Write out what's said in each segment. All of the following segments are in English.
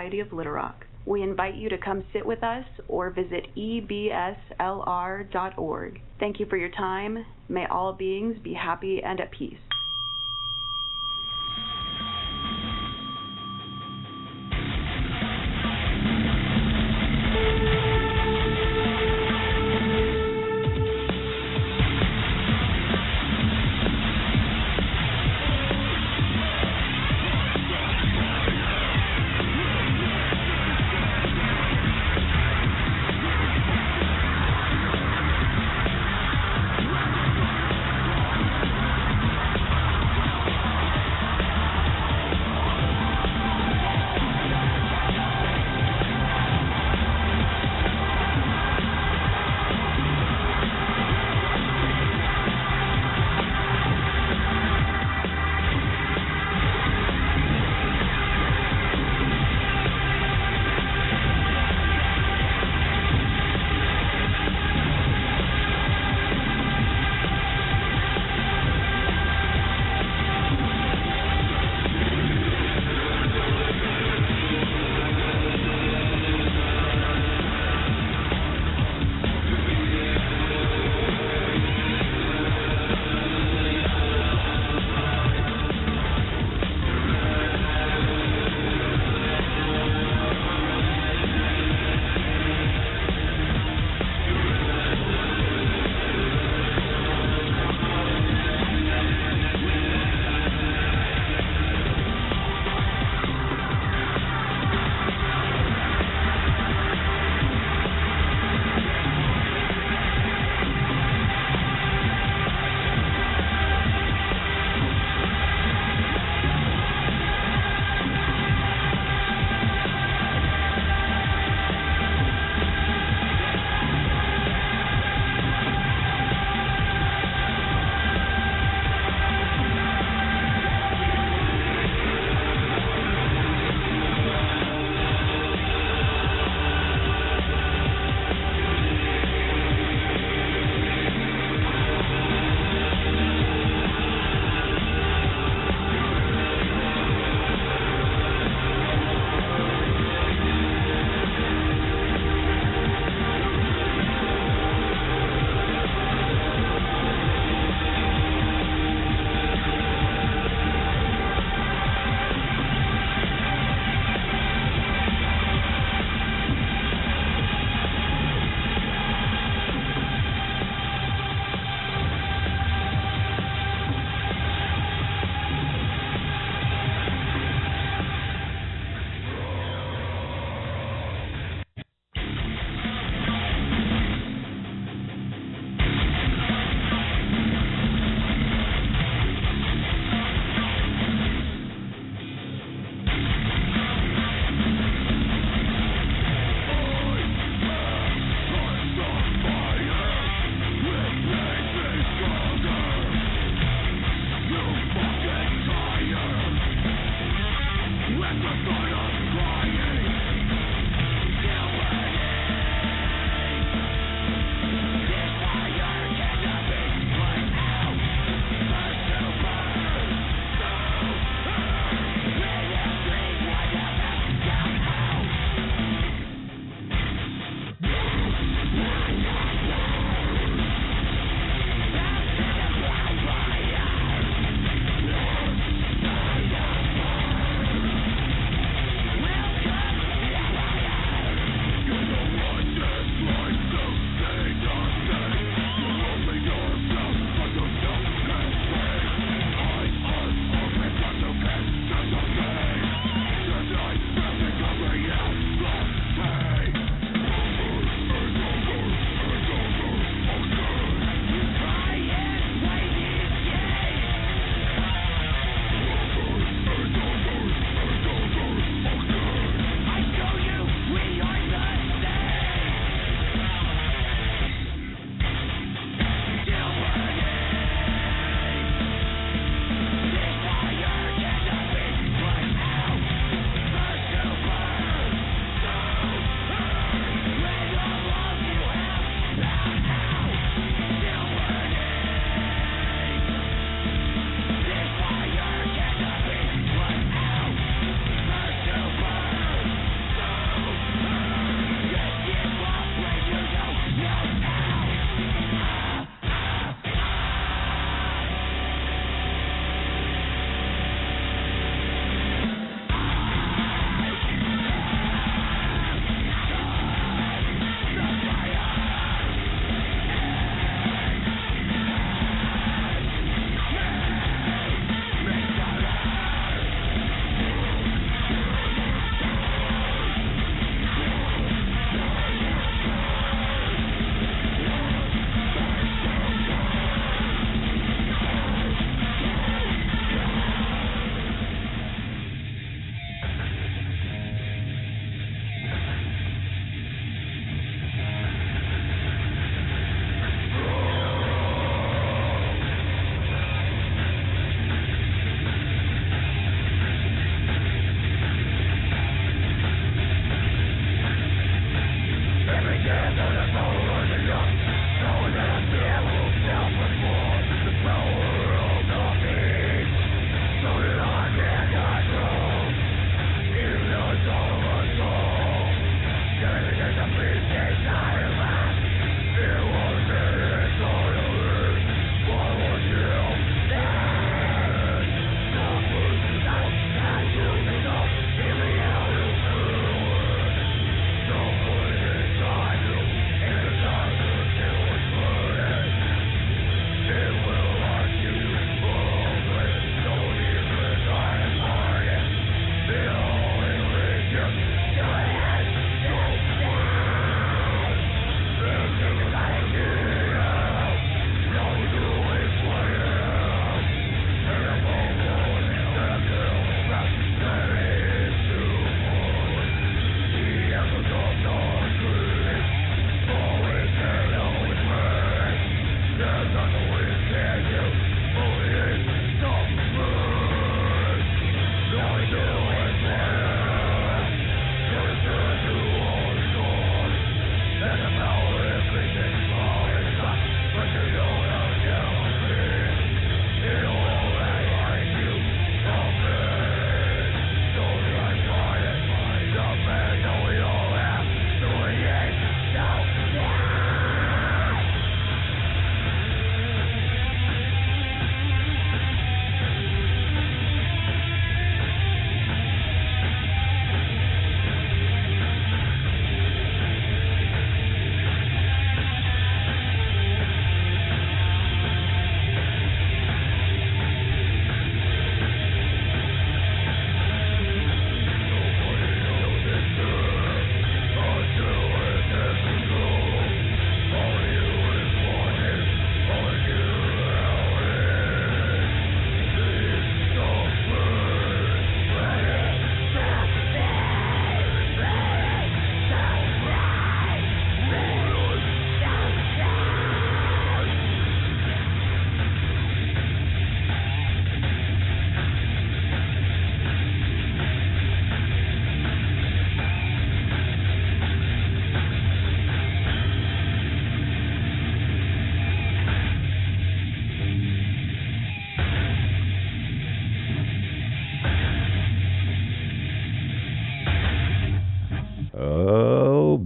Society of Little Rock. We invite you to come sit with us or visit ebslr.org. Thank you for your time. May all beings be happy and at peace.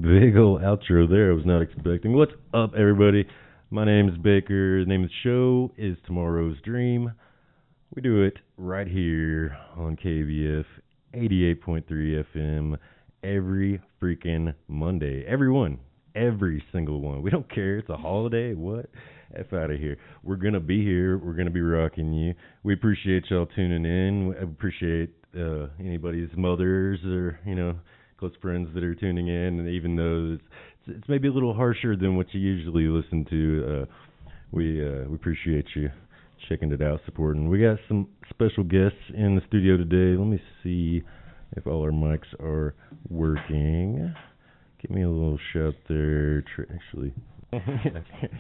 big ol' outro there. I was not expecting. What's up, everybody? My name is Baker. The name of the show is Tomorrow's Dream. We do it right here on KBF 88.3 FM every freaking Monday. Every single one. We don't care. It's a holiday. What? F out of here. We're going to be here. We're going to be rocking you. We appreciate y'all tuning in. We appreciate anybody's mothers or, close friends that are tuning in. And even though it's maybe a little harsher than what you usually listen to, we appreciate you checking it out, supporting. We got some special guests in the studio today. Let me see if all our mics are working. Give me a little shout there. Actually,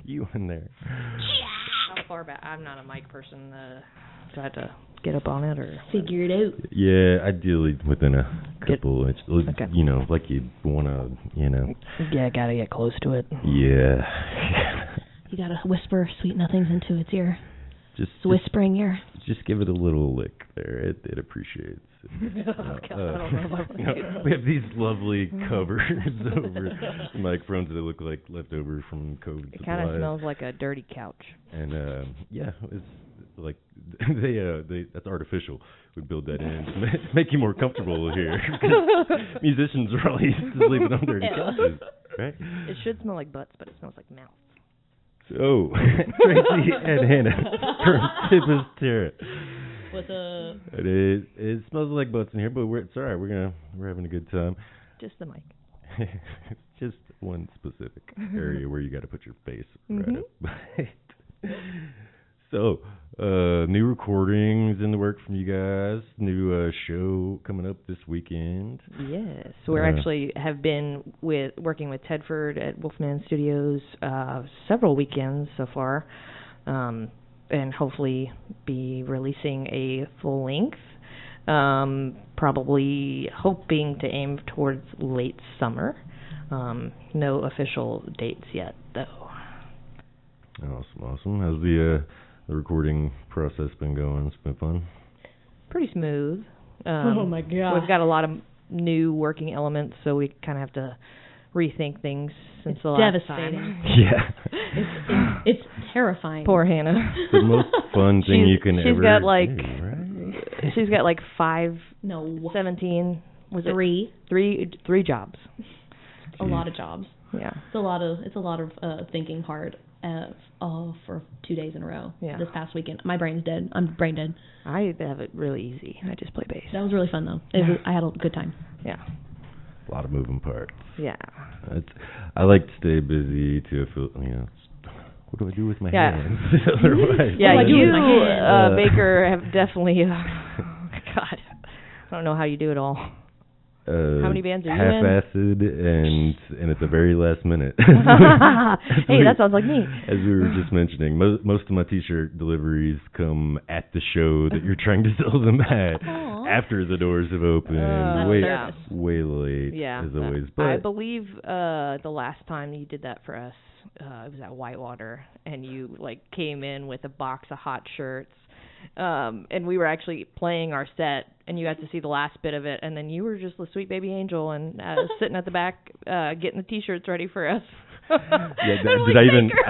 you in there. How far back? I'm not a mic person. Do I have to get up on it or figure it out? Yeah, ideally within a couple. It's okay. Like you wanna, Yeah, gotta get close to it. Yeah. You gotta whisper sweet nothings into its ear. Just whispering ear. Just give it a little lick there. It appreciates it. I don't know about we have these lovely covers over microphones that look like leftovers from COVID. It kind of smells like a dirty couch. And it's like they that's artificial. We build that in to make you more comfortable here. Musicians are all used to sleeping on dirty couches, right? It should smell like butts, but it smells like mouth. So, Tracy and Hannah from Tempus Terra. What's up? It smells like butts in here, but it's all right. We're having a good time. Just the mic. Just one specific area where you got to put your face right up. So, new recordings in the work from you guys. New show coming up this weekend. Yes, we actually have been working with Tedford at Wolfman Studios several weekends so far, and hopefully be releasing a full length Probably hoping to aim towards late summer. No official dates yet, though. Awesome. How's the recording process been going? It's been fun? Pretty smooth. Oh, my God. We've got a lot of new working elements, so we kind of have to rethink things since the last devastating. time. Yeah. It's terrifying. Poor Hannah. The most fun thing you can ever She's got like do, right? she's got like 17. Was it 3? Three jobs. A lot of jobs. Yeah. It's a lot of thinking hard for 2 days in a row. Yeah. This past weekend, my brain's dead. I'm brain dead. I have it really easy. I just play bass. That was really fun though. I had a good time. Yeah. A lot of moving parts. Yeah. I like to stay busy to feel, what do I do with my Yeah. hands? Otherwise, Yeah, What do I do you, with my hands? Baker, have definitely. God, I don't know how you do it all. How many bands are you in? Half-acid and at the very last minute. Hey, that sounds like me. As we were just mentioning, most of my T-shirt deliveries come at the show that you're trying to sell them at. After the doors have opened, way late, as always. But I believe the last time you did that for us, it was at Whitewater, and you came in with a box of hot shirts. And we were actually playing our set, and you got to see the last bit of it, and then you were just the sweet baby angel and sitting at the back getting the T-shirts ready for us. I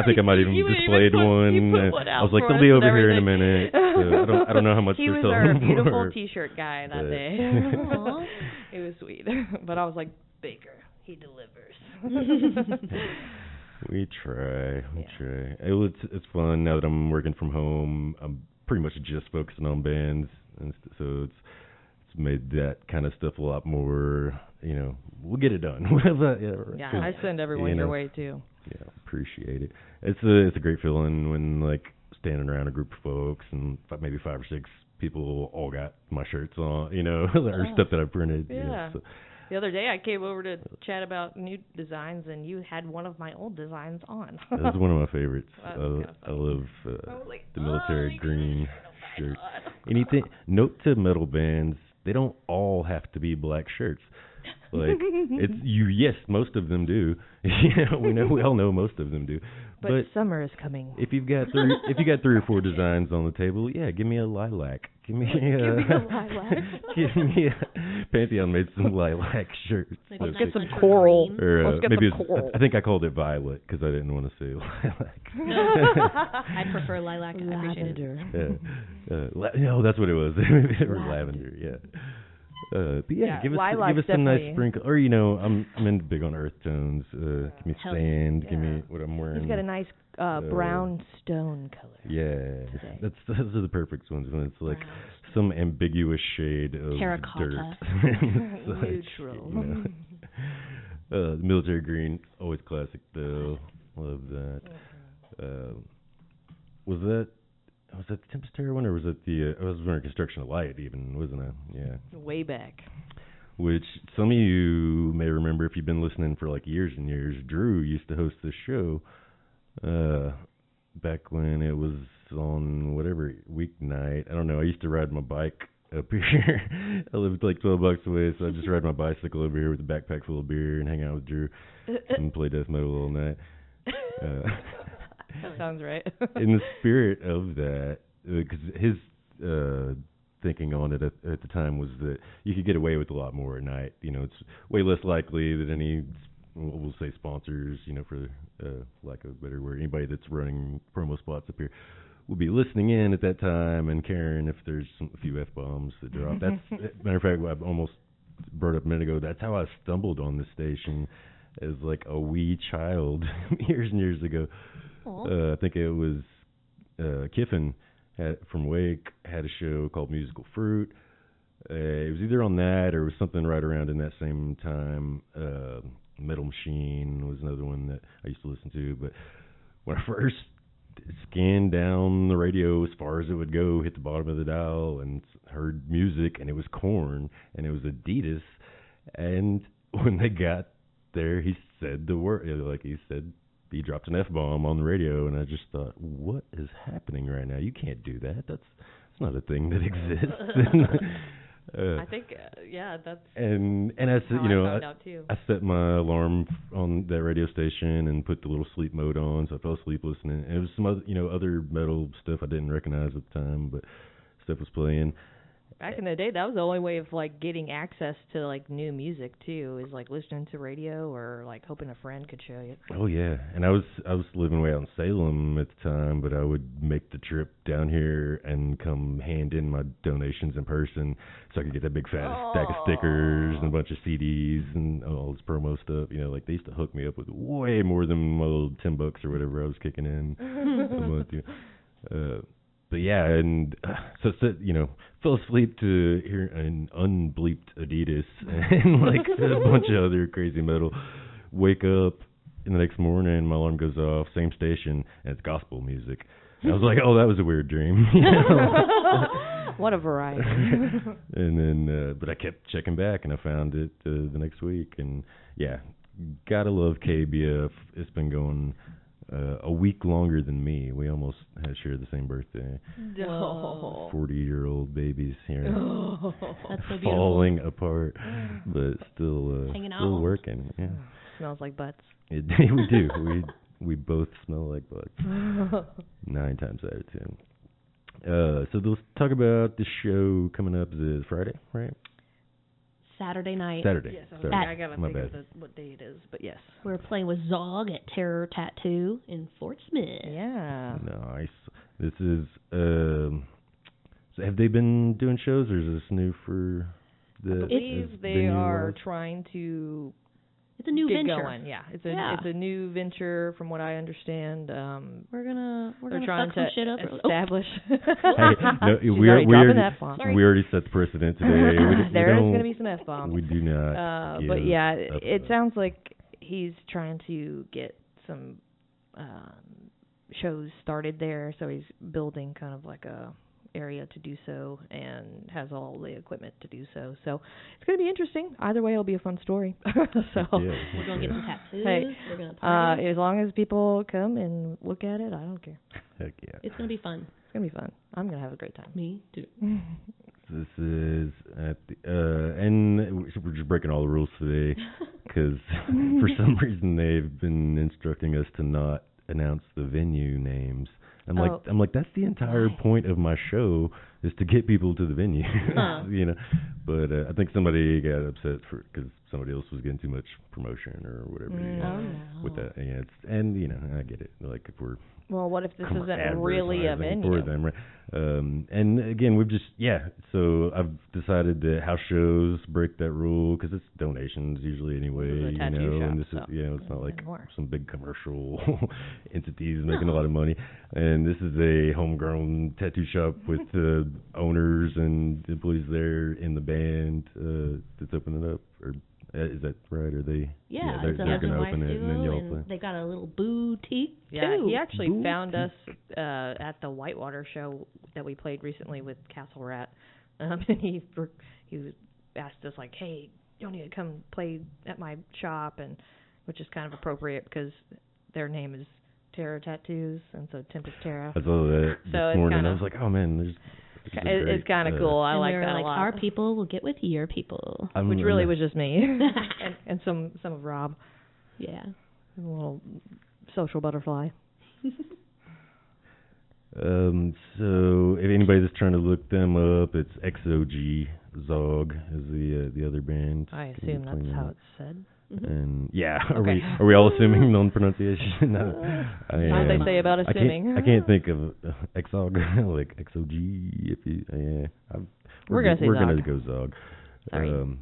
think I might even displayed one. I was like, they'll be over here in a minute. So I don't know how much he they're was selling our for. beautiful T-shirt guy that day. It was sweet, but I was like, Baker, he delivers. We try. It's fun now that I'm working from home. I'm pretty much just focusing on bands, and so it's made that kind of stuff a lot more. We'll get it done. I send everyone your way too. Yeah, appreciate it. It's a great feeling when standing around a group of folks and maybe 5 or 6 people all got my shirts on, or stuff that I printed. Yeah. The other day I came over to chat about new designs, and you had one of my old designs on. That's one of my favorites. I love the military green shirt. Note to metal bands, they don't all have to be black shirts. Yes, most of them do. We all know most of them do. But summer is coming. If you got 3 or 4 designs on the table, give me a lilac. Give me a lilac. Give me a Pantheon made some lilac shirts. Let's get some coral. Or, maybe some coral. I think I called it violet because I didn't want to say lilac. I prefer lilac. Lavender. No, that's what it was. Or lavender. Yeah. Give us some nice sprinkle. Or I'm into big on earth tones. Give me sand. Give me what I'm wearing. He's got a nice brown stone color. Yeah, those are the perfect ones when it's some ambiguous shade of terracotta. Dirt. Neutral. The military green, always classic though. Love that. Was that the Tempus Terra one, or was it the? I was wearing Construction of Light, even, wasn't I? Yeah. Way back. Which some of you may remember if you've been listening for years and years. Drew used to host this show back when it was on whatever weeknight. I don't know. I used to ride my bike up here. I lived 12 blocks away, so I just ride my bicycle over here with a backpack full of beer and hang out with Drew and play death metal all night. That sounds right. In the spirit of that, because his thinking on it at the time was that you could get away with a lot more at night. It's way less likely that any, we'll say sponsors, for lack of a better word, anybody that's running promo spots up here will be listening in at that time and caring if there's a few F-bombs that drop. That's, matter of fact, I almost brought up a minute ago, that's how I stumbled on this station as a wee child years and years ago. I think it was Kiffin from Wake had a show called Musical Fruit. It was either on that or it was something right around in that same time. Metal Machine was another one that I used to listen to. But when I first scanned down the radio as far as it would go, hit the bottom of the dial and heard music, and it was Korn and it was Adidas. And when they got there, he said the word, he dropped an F-bomb on the radio, and I just thought, what is happening right now? You can't do that. That's not a thing that exists. I think, that's and I how said, you know, I found out too. I set my alarm on that radio station and put the little sleep mode on, so I fell asleep listening. And it was some other, you know, other metal stuff I didn't recognize at the time, but stuff was playing. Back in the day, that was the only way of like getting access to like new music too, is like listening to radio or like hoping a friend could show you. Oh yeah, and I was living way out in Salem at the time, but I would make the trip down here and come hand in my donations in person, so I could get that big fat stack of stickers and a bunch of CDs and all this promo stuff. You know, like they used to hook me up with way more than my little $10 or whatever I was kicking in a month. You know. But yeah, and so you know, fell asleep to hear an unbleeped Adidas and like a bunch of other crazy metal. Wake up in the next morning, my alarm goes off, same station, and it's gospel music. And I was like, oh, that was a weird dream. You know? What a variety. And then, but I kept checking back, and I found it the next week. And yeah, gotta love KBF. It's been going a week longer than me. We almost had shared the same birthday. No. 40-year-old babies here. Oh, that's so beautiful. Falling apart, but still hanging out. still working. Yeah. Smells like butts. We do. We both smell like butts. 9 times out of 10. So let's talk about the show coming up. Is it Friday, right? Saturday night. Saturday. Yes, Sorry. I gotta My think bad. of what day it is, but yes. We're playing with Zog at Terror Tattoo in Fort Smith. Yeah. Nice. This is. So have they been doing shows, or is this new for the? I believe they are trying to. It's a new get venture. Going. Yeah, it's a new venture from what I understand. We're gonna trying fuck some to shit up. establish. Hey, we already set the precedent today. There is going to be some F-bombs. We do not. But yeah, it sounds like he's trying to get some shows started there, so he's building kind of like a area to do so and has all the equipment to do so. So it's going to be interesting. Either way, it'll be a fun story. So we're going to get some tattoos. Hey, we're going to party. as long as people come and look at it, I don't care. Heck yeah. It's going to be fun. It's going to be fun. I'm going to have a great time. Me too. This is at the, and we're just breaking all the rules today because for some reason they've been instructing us to not announce the venue names. I'm like, that's the entire point of my show is to get people to the venue, you know. But I think somebody got upset because somebody else was getting too much promotion or whatever with that. Yeah, and you know, I get it. Like if we're what if this isn't really a venue? For them, right? And again, we've just so I've decided that house shows break that rule because it's donations usually anyway, this is a tattoo you know. shop, And this so is it's not like some big commercial entities making a lot of money. And this is a homegrown tattoo shop with owners and employees there in the band that's opening up. Or is that right? Are they? Yeah, they're going to open it and then y'all play. They got a little boutique Yeah, too. he actually found us at the Whitewater show that we played recently with Castle Rat, and he asked us like, "Hey, you need to come play at my shop," and which is kind of appropriate because their name is Terra Tattoos, and so Tempus Terra. I saw that this morning. I was like, oh man, it's kind of cool. I like that a lot. Our people will get with your people, which really was just me and some of Rob. Yeah, a little social butterfly. So if anybody's trying to look them up, it's XOG. Zog is the other band. I assume that's how it's said. And are we all assuming non-pronunciation? That's what they say about assuming. I can't think of Xog like XOG. If you, we're gonna say we're Zog. gonna go Zog. Sorry.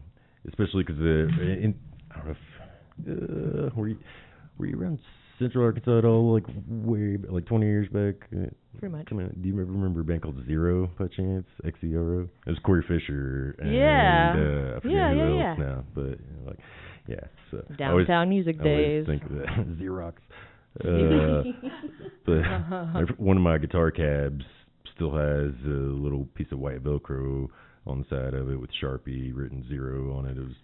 Especially because I don't know if were you around Central Arkansas at all? Like 20 years back. Pretty much. Do you remember a band called Zero by chance? XERO. It was Corey Fisher. And, I forget who else now, but so downtown music days. I always think of that. Xerox. But one of my guitar cabs still has a little piece of white Velcro on the side of it with Sharpie written Zero on it. It was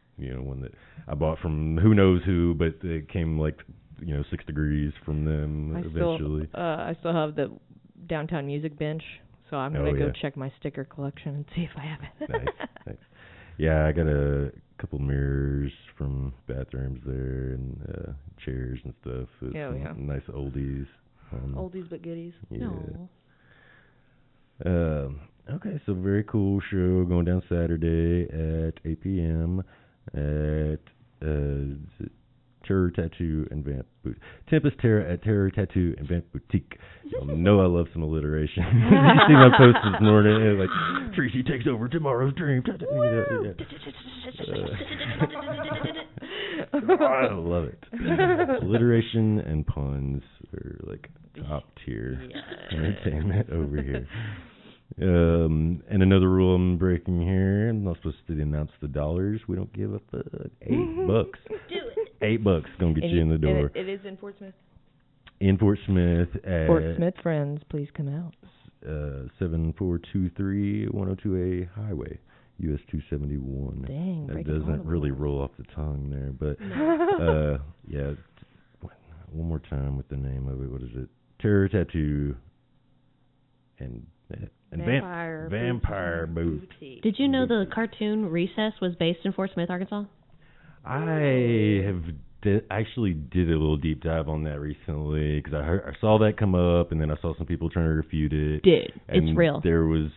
one that I bought from who knows who, but it came 6 degrees from them eventually. I still have the downtown music bench, so I'm gonna go check my sticker collection and see if I have it. Nice. Yeah, I got a couple mirrors from bathrooms there and chairs and stuff. Some nice oldies. Oldies but goodies. Yeah. Okay, so very cool show going down Saturday at 8 p.m. at Terror Tattoo and Vamp Boutique. Tempus Terra at Terror Tattoo and Vamp Boutique. You'll know I love some alliteration. You see my post this morning, like, Tracy takes over tomorrow's dream. I love it. Alliteration and puns are like top tier entertainment over here. And another rule I'm breaking here, I'm not supposed to announce the dollars. We don't give a fuck. $8. Do it. $8 gonna get you in the door. It is in Fort Smith. In Fort Smith. Fort Smith friends, please come out. 7423 102A Highway, US 271. Dang, that doesn't really roll off the tongue there, but yeah. One more time with the name of it. What is it? Terror Tattoo and Vampire Boutique. Did you know the cartoon Recess was based in Fort Smith, Arkansas? I have actually did a little deep dive on that recently because I saw that come up, and then I saw some people trying to refute it. It's real. There was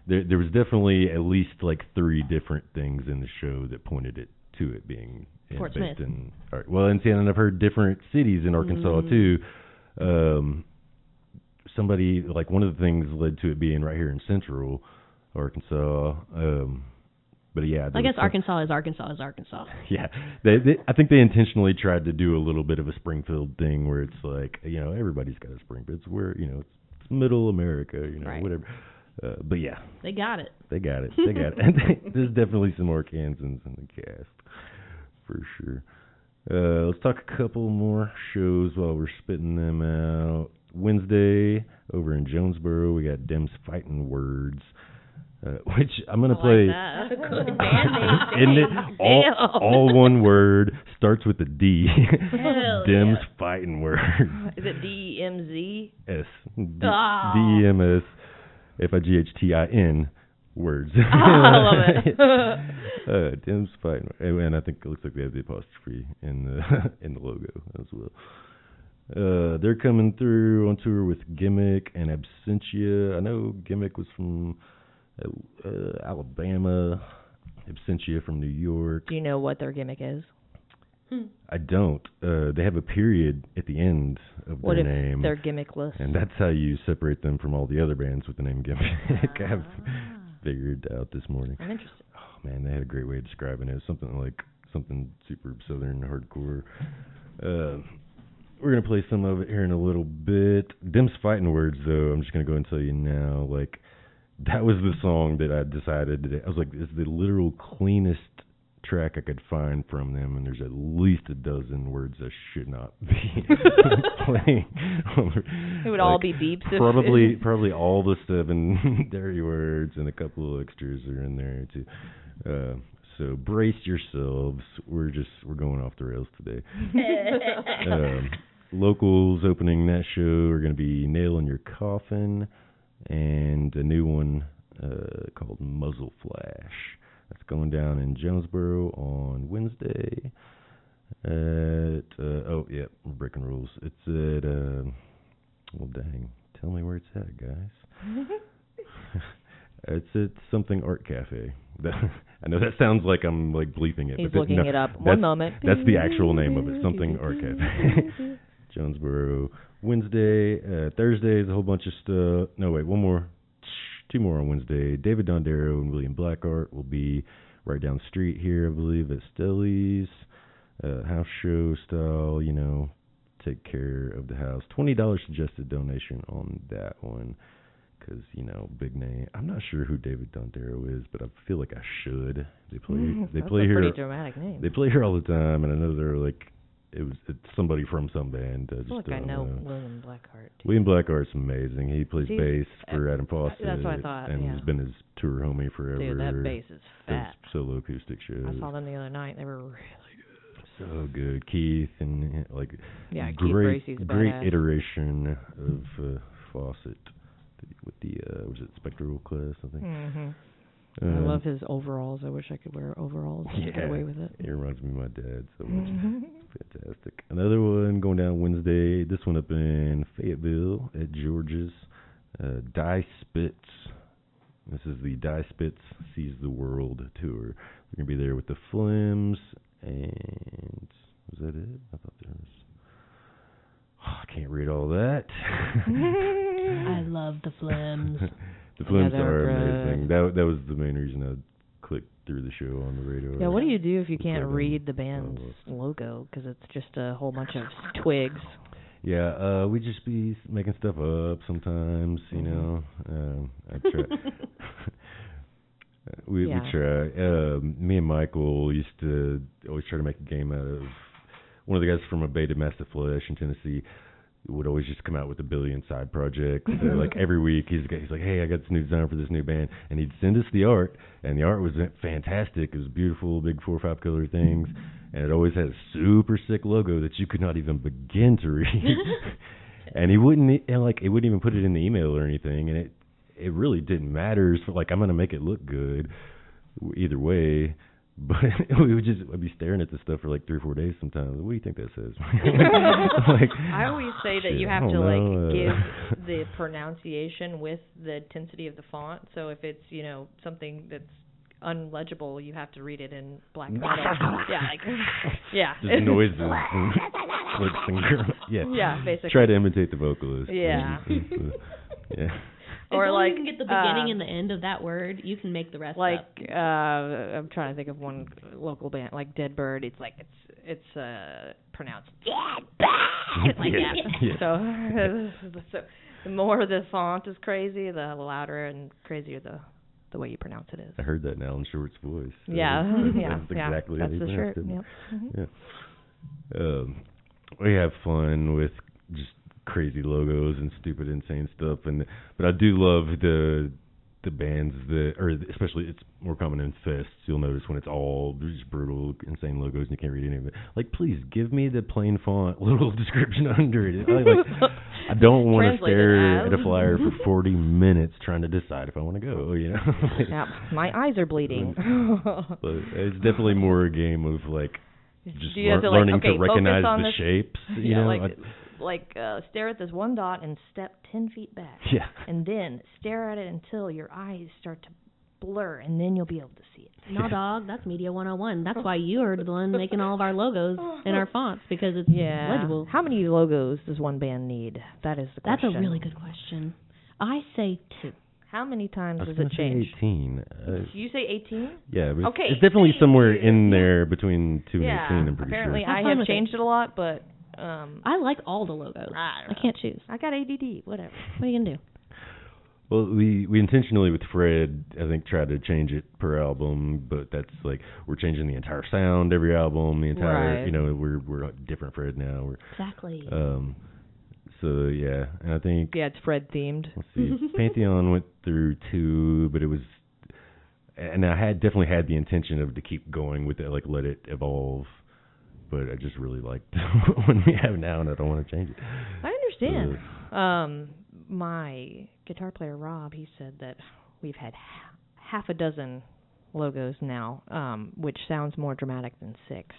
definitely at least like 3 different things in the show that pointed it to it being Fort based Smith. in. Well, and I've heard different cities in Arkansas too. Somebody, like, one of the things led to it being right here in Central Arkansas. But yeah, I guess Arkansas is Arkansas. Yeah, I think they intentionally tried to do a little bit of a Springfield thing where it's like, everybody's got a Springfield. It's where it's middle America, right. Whatever. But yeah, they got it. And there's definitely some Arkansans in the cast for sure. Let's talk a couple more shows while we're spitting them out. Wednesday over in Jonesboro, we got Dem's Fighting Words, which I'm gonna play. Like that. Good band name. Isn't it all one word, starts with a D. Dem's Fighting Words. Is it DEMZ? S. DEMS FIGHTIN words. I love it. Dem's Fighting, and I think it looks like they have the apostrophe in the logo as well. They're coming through on tour with Gimmick and Absentia. I know Gimmick was from Alabama, Absentia from New York. Do you know what their gimmick is? I don't. They have a period at the end of their name. They're gimmickless? And that's how you separate them from all the other bands with the name Gimmick. I've figured out this morning. I'm interested. Oh man, they had a great way of describing it. Something super southern hardcore. We're going to play some of it here in a little bit. Dem's Fighting Words, though, I'm just going to go and tell you now, like, that was the song that I decided today. I was like, it's the literal cleanest track I could find from them, and there's at least a dozen words that should not be playing. It would all be beeps. Probably all the 7 dirty words, and a couple of extras are in there, too. So brace yourselves. We're going off the rails today. Locals opening that show are going to be Nail in Your Coffin and a new one called Muzzle Flash. That's going down in Jonesboro on Wednesday. We're breaking rules. It's at well, dang, tell me where it's at, guys. It's at something Art Cafe. I know that sounds like I'm like bleeping it. He's looking it up. One moment. That's the actual name of it. Something Art Cafe. Jonesboro. Wednesday, Thursday is a whole bunch of stuff. No, wait, one more. 2 more on Wednesday. David Dondero and William Blackart will be right down the street here, I believe, at Stelly's. House show style, take care of the house. $20 suggested donation on that one. Because, big name. I'm not sure who David Dondero is, but I feel like I should. They play here. Pretty dramatic name. They play here all the time, and I know they're like, it's somebody from some band. I feel like I know William Blackart. Too. William Blackhart's amazing. He plays bass for Adam Fawcett. That's what I thought. And has been his tour homie forever. Dude, that bass is fat. Solo acoustic shows. I saw them the other night. They were really good. So good. Keith and great iteration of Fawcett with the was it Spectral Class, I think. Mm-hmm. I love his overalls. I wish I could wear overalls and get away with it. It reminds me of my dad so much. Fantastic. Another one going down Wednesday. This one up in Fayetteville at George's. Die Spitz. This is the Die Spitz Sees the World tour. We're going to be there with the Flims. And was that it? I thought there was... I can't read all that. I love the Flims. The Flims are amazing. That was the main reason I clicked through the show on the radio. Yeah, what do you do if you can't read the band's logo? Because it's just a whole bunch of twigs. Yeah, we just be making stuff up sometimes, you know. I try. we try. Me and Michael used to always try to make a game out of one of the guys from Abated Massive Flesh in Tennessee. Would always just come out with a billion side projects. Like every week, he's like, "Hey, I got this new design for this new band," and he'd send us the art, and the art was fantastic. It was beautiful, big 4 or 5 color things, and it always had a super sick logo that you could not even begin to read. And he wouldn't, and like, it wouldn't even put it in the email or anything, and it really didn't matter. So like, I'm gonna make it look good either way. But I'd be staring at this stuff for like 3 or 4 days sometimes. What do you think that says? Like, I always say that you have to like give the pronunciation with the intensity of the font. So if it's, you know, something that's unlegible, you have to read it in black and white. Yeah. Just noises and clicks and yeah, basically. Try to imitate the vocalist. Yeah. Yeah. Or like you can get the beginning and the end of that word, you can make the rest like, up. I'm trying to think of one local band, like Dead Bird. It's like it's pronounced Dead Bird, like that. Yeah. So the more the font is crazy, the louder and crazier the way you pronounce it is. I heard that in Alan Short's voice. Yeah, That's exactly that's how the shirt. Yep. Mm-hmm. Yeah. We have fun with just crazy logos and stupid, insane stuff, but I do love the bands that, or especially it's more common in fests. You'll notice when it's all just brutal, insane logos and you can't read any of it. Like, please give me the plain font, little description under it. I don't want to stare at a flyer for 40 minutes trying to decide if I want to go. You know. Yeah, my eyes are bleeding. But it's definitely more a game of like just learning to recognize the shapes. You know. Stare at this one dot and step 10 feet back. Yeah. And then stare at it until your eyes start to blur, and then you'll be able to see it. No, dog, that's Media 101. That's why you are the one making all of our logos and our fonts, because it's legible. How many logos does one band need? That is the question. That's a really good question. I say 2. How many times does it change? 18. You say 18? Yeah, but okay. It's definitely somewhere in there between 2 and 18, I'm pretty apparently sure. I have changed it a lot, but... I like all the logos. I can't choose. I got ADD, whatever. What are you going to do? Well, we intentionally with Fred, I think, tried to change it per album, but that's like, we're changing the entire sound every album, the entire, you know, we're a different Fred now. Exactly. So, yeah, and I think... Yeah, it's Fred themed. Let's see, Pantheon went through 2, but it was... And I definitely had the intention of to keep going with it, like let it evolve. But I just really liked what we have now, and I don't want to change it. I understand. My guitar player, Rob, he said that we've had half a dozen logos now, which sounds more dramatic than 6.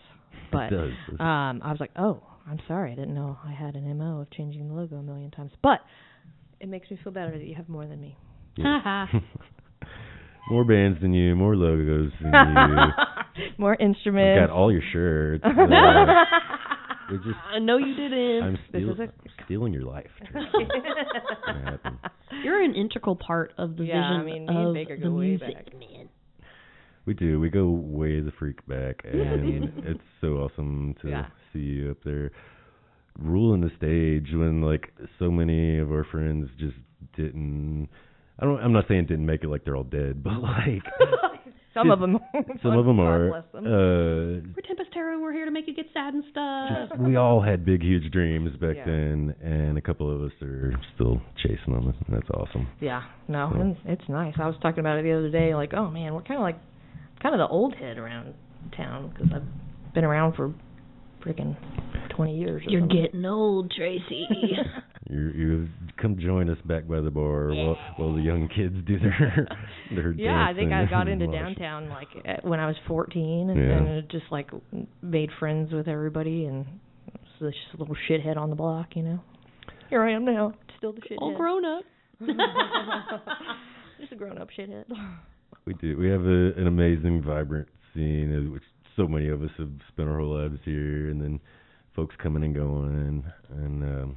But it does. I was like, oh, I'm sorry. I didn't know I had an MO of changing the logo a million times. But it makes me feel better that you have more than me. Yeah. More bands than you, more logos than you. More instruments. I've got all your shirts. I know you didn't. I'm stealing your life. You're an integral part of the vision of the music, man. We do. We go way the freak back, and it's so awesome to see you up there ruling the stage when like so many of our friends just didn't. I'm not saying didn't make it like they're all dead, but like some of them are. We're Tempus Terra, and we're here to make you get sad and stuff. We all had big, huge dreams back then, and a couple of us are still chasing them. And that's awesome. Yeah, and it's nice. I was talking about it the other day. Like, oh man, we're kind of the old head around town because I've been around for freaking 20 years. You're something. getting old, Tracy. You come join us back by the bar while the young kids do their Yeah, I think I got into dancing. downtown when I was 14, and it just like made friends with everybody, and was just a little shithead on the block, you know. Here I am now, still the shithead. All grown up. Just a grown-up shithead. We do. We have an amazing, vibrant scene, which so many of us have spent our whole lives here, and then folks coming and going. And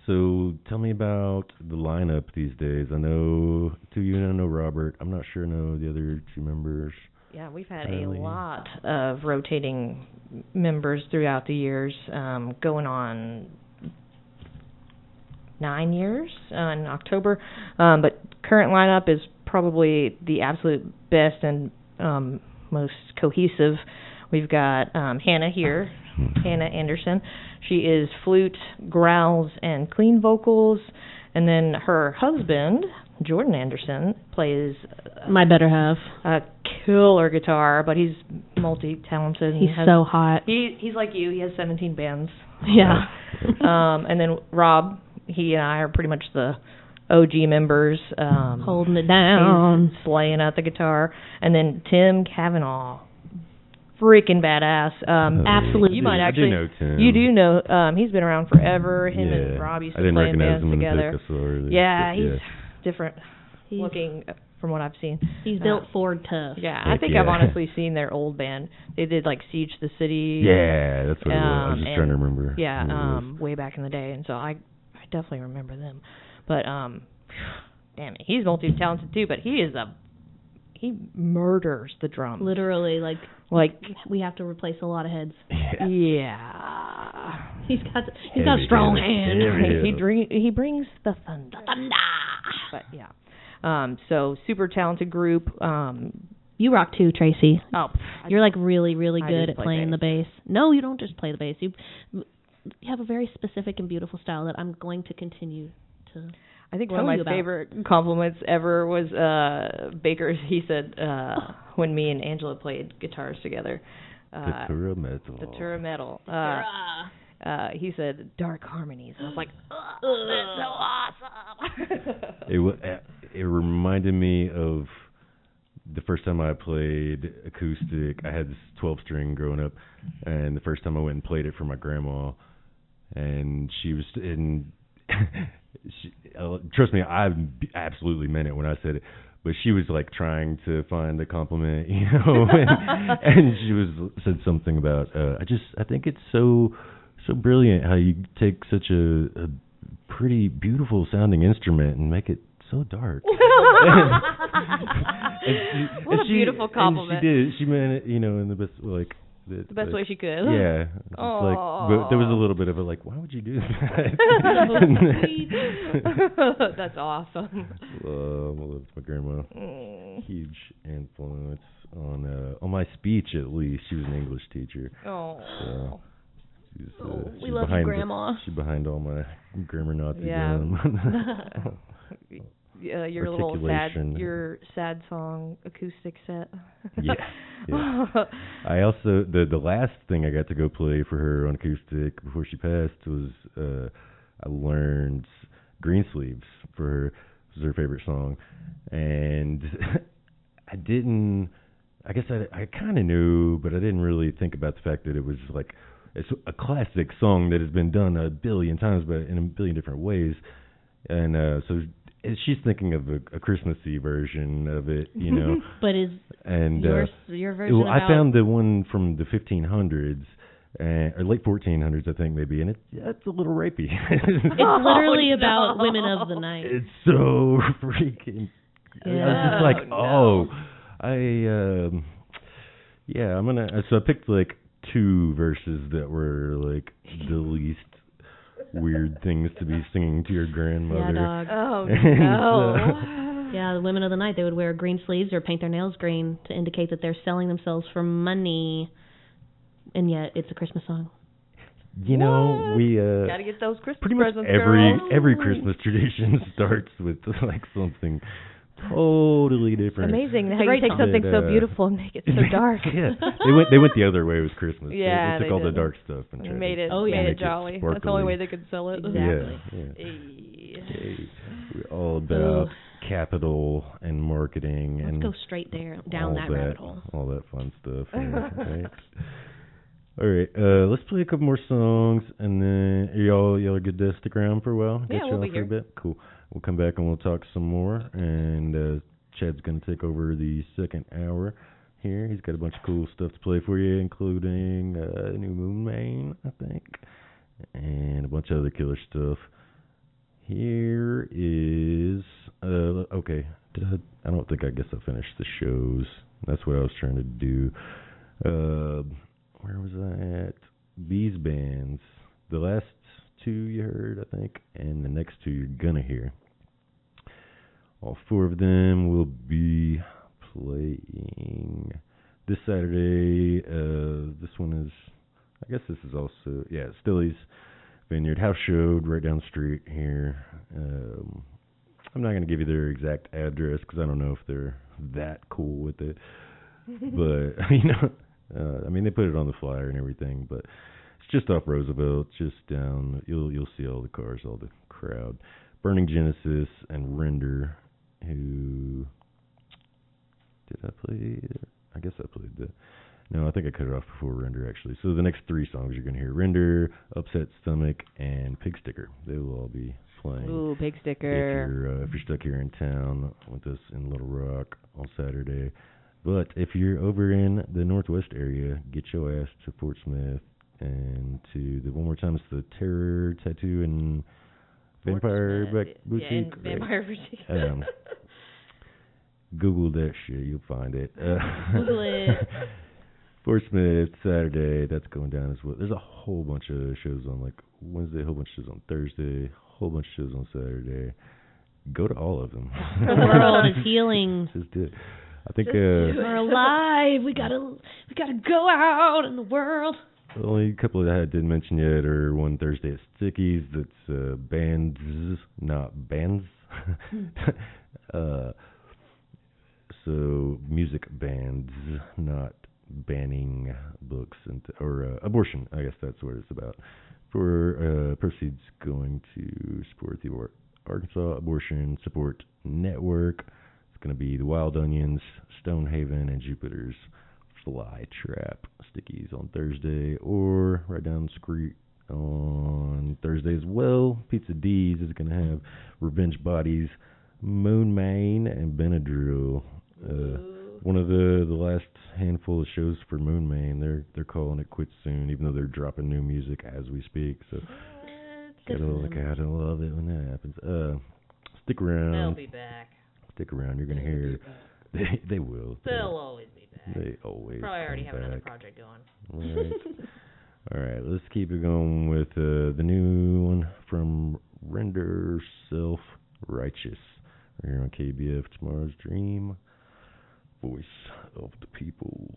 so tell me about the lineup these days. I know two of you, and I know Robert. I'm not sure I know the other two members. Yeah, we've had a lot of rotating members throughout the years, going on 9 years in October. But current lineup is probably the absolute best and most cohesive. We've got Hannah here, Hannah Anderson. She is flute, growls, and clean vocals. And then her husband, Jordan Anderson, plays my better half. A killer guitar, but he's multi-talented. He's so hot. He's like you. He has 17 bands. Yeah. And then Rob, he and I are pretty much the OG members. Holding it down. He's slaying out the guitar. And then Tim Cavanaugh, freaking badass. Absolutely. You might actually. I do know Tim. You do know. He's been around forever. Him and Rob used to play in bands together. He's different looking from what I've seen. He's built Ford tough. Yeah, I think I've honestly seen their old band. They did like Siege the City. Yeah, that's what it was. I was just trying to remember. Yeah, way back in the day, and so I definitely remember them. But damn it, he's multi-talented too. But he murders the drums. Literally, like we have to replace a lot of heads. Yeah. He's got strong hands. He brings the thunder. But yeah. So super talented group. You rock too, Tracy. Oh, you're like really, really good at playing the bass. No, you don't just play the bass. You have a very specific and beautiful style that I'm going to continue to. I think one of my favorite compliments ever was Baker's. He said when me and Angela played guitars together. The Tura Metal. He said dark harmonies. I was like, that's so awesome. It reminded me of the first time I played acoustic. I had this 12-string growing up, and the first time I went and played it for my grandma, and she was in. Trust me, I absolutely meant it when I said it. But she was like trying to find a compliment, you know, and she said something about I think it's so brilliant how you take such a pretty beautiful sounding instrument and make it so dark. What a beautiful compliment. And she did. She meant it, you know, in the best the best way she could. Yeah. But there was a little bit of why would you do that? That's awesome. Well, that's my grandma. Huge influence on my speech, at least. She was an English teacher. Oh. So we love you, Grandma. She's behind all my grammar Nazi. Your little sad song acoustic set. Yeah. I also the last thing I got to go play for her on acoustic before she passed was I learned Greensleeves for her. It was her favorite song, and I guess I kind of knew, but I didn't really think about the fact that it was like it's a classic song that has been done a billion times, but in a billion different ways, and so. She's thinking of a Christmassy version of it, you know. But is your version? Well, I found the one from the 1500s, or late 1400s, I think maybe, and it's a little rapey. It's literally about women of the night. It's so freaking. Yeah. I was just like, I'm gonna. So I picked like two verses that were like the least weird things to be singing to your grandmother. Yeah, dog. Oh, no. Yeah, the women of the night, they would wear green sleeves or paint their nails green to indicate that they're selling themselves for money, and yet it's a Christmas song. You know, we gotta get ththose Christmas pretty much presents, every Christmas tradition starts with like something totally different. Amazing how you take something so beautiful and make it so dark. Yeah, they went the other way with Christmas. Yeah, they took all did. the dark stuff and made it jolly. That's the only way they could sell it. Exactly. Yeah. We're all about capital and marketing. Let's go straight down that rabbit hole. All that fun stuff. Right? All right, let's play a couple more songs, and then y'all are good to stick around for a while? Yeah, we'll be here. A bit? Cool. We'll come back and we'll talk some more, and Chad's going to take over the second hour here. He's got a bunch of cool stuff to play for you, including new Moon Main, I think, and a bunch of other killer stuff. Here is, okay, I don't think I finished the shows. That's what I was trying to do. Where was I at? These bands. The last two you heard, I think, and the next two you're gonna hear. All four of them will be playing this Saturday. This one is, I guess this is also, Stilly's Vineyard House Show right down the street here. I'm not gonna give you their exact address because I don't know if they're that cool with it, but they put it on the flyer and everything, but it's just off Roosevelt, just down. You'll see all the cars, all the crowd. Burning Genesis and Render, who did I play? I guess I played the. No, I think I cut it off before Render actually. So the next three songs you're gonna hear: Render, Upset Stomach, and Pig Sticker. They will all be playing. Ooh, Pig Sticker. If you're stuck here in town with us in Little Rock on Saturday. But if you're over in the Northwest area, get your ass to Fort Smith and to one more time, it's the Terror Tattoo and Vampire Boutique. Yeah, Vampire Boutique. Google that shit, you'll find it. Google it. Fort Smith, Saturday, that's going down as well. There's a whole bunch of shows on Wednesday, a whole bunch of shows on Thursday, a whole bunch of shows on Saturday. Go to all of them. The world is healing. Just do it. I think we're alive. We gotta go out in the world. The only couple that I didn't mention yet are one Thursday at Stickies. That's bands, not bands. So music bands, not banning books or abortion. I guess that's what it's about. For proceeds going to support the Arkansas Abortion Support Network. It's going to be the Wild Onions, Stonehaven, and Jupiter's Fly Trap Stickies on Thursday, or right down the street on Thursday as well. Pizza D's is going to have Revenge Bodies, Moon Main, and Benadryl. One of the last handful of shows for Moon Main, they're calling it quits soon, even though they're dropping new music as we speak. So gotta look out and love it when that happens. Stick around. They'll be back. Stick around. You're gonna hear. They will. They'll always be back. They always. Probably already have back. another project going. Right. All right. Let's keep it going with the new one from Render Self Righteous. We're here on KBF Tomorrow's Dream. Voice of the people.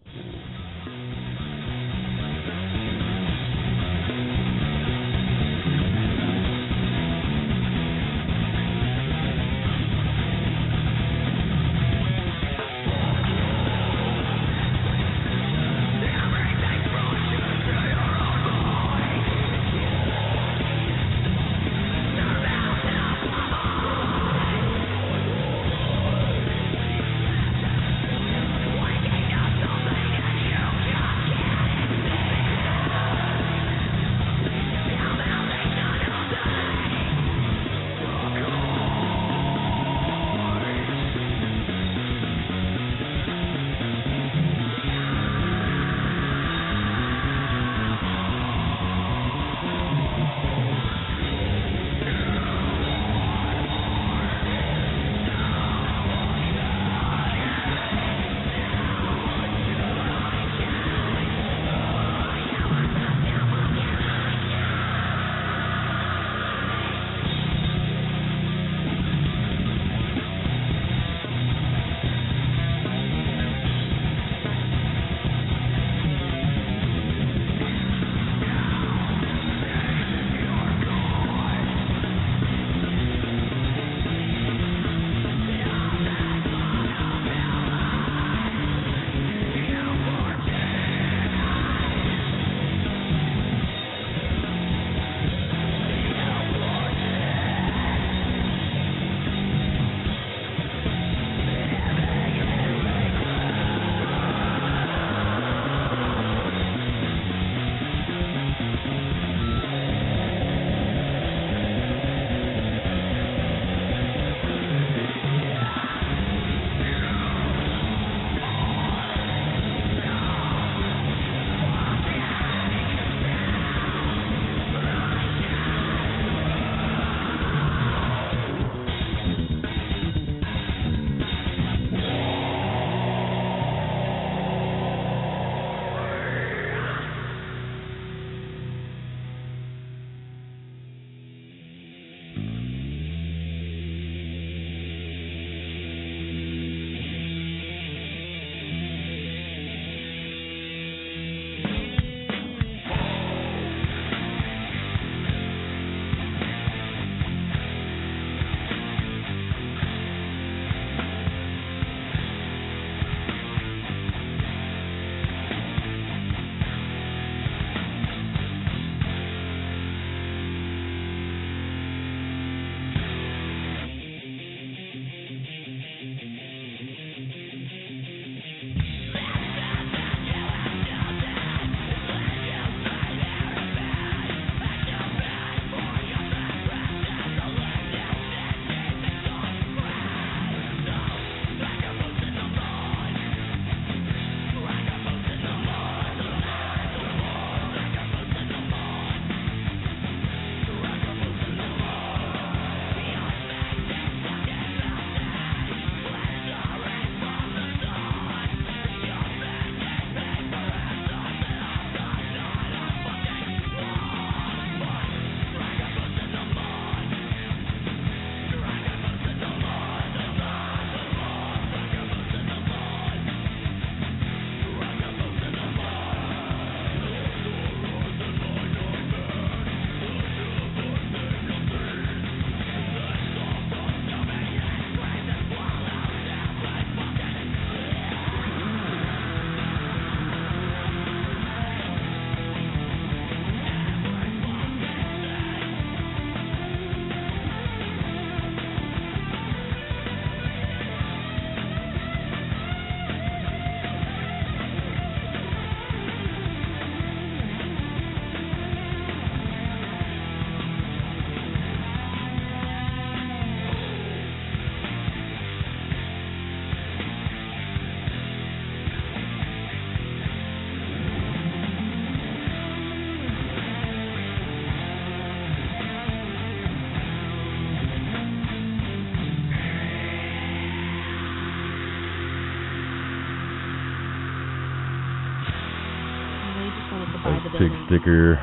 pig sticker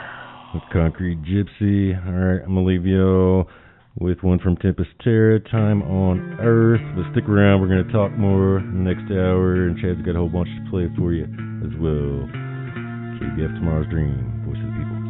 with Concrete Gypsy. Alright, I'm going to leave y'all with one from Tempus Terra, Time on Earth. But stick around, we're going to talk more in the next hour, and Chad's got a whole bunch to play for you as well. KBF Tomorrow's Dream, Voice of the People.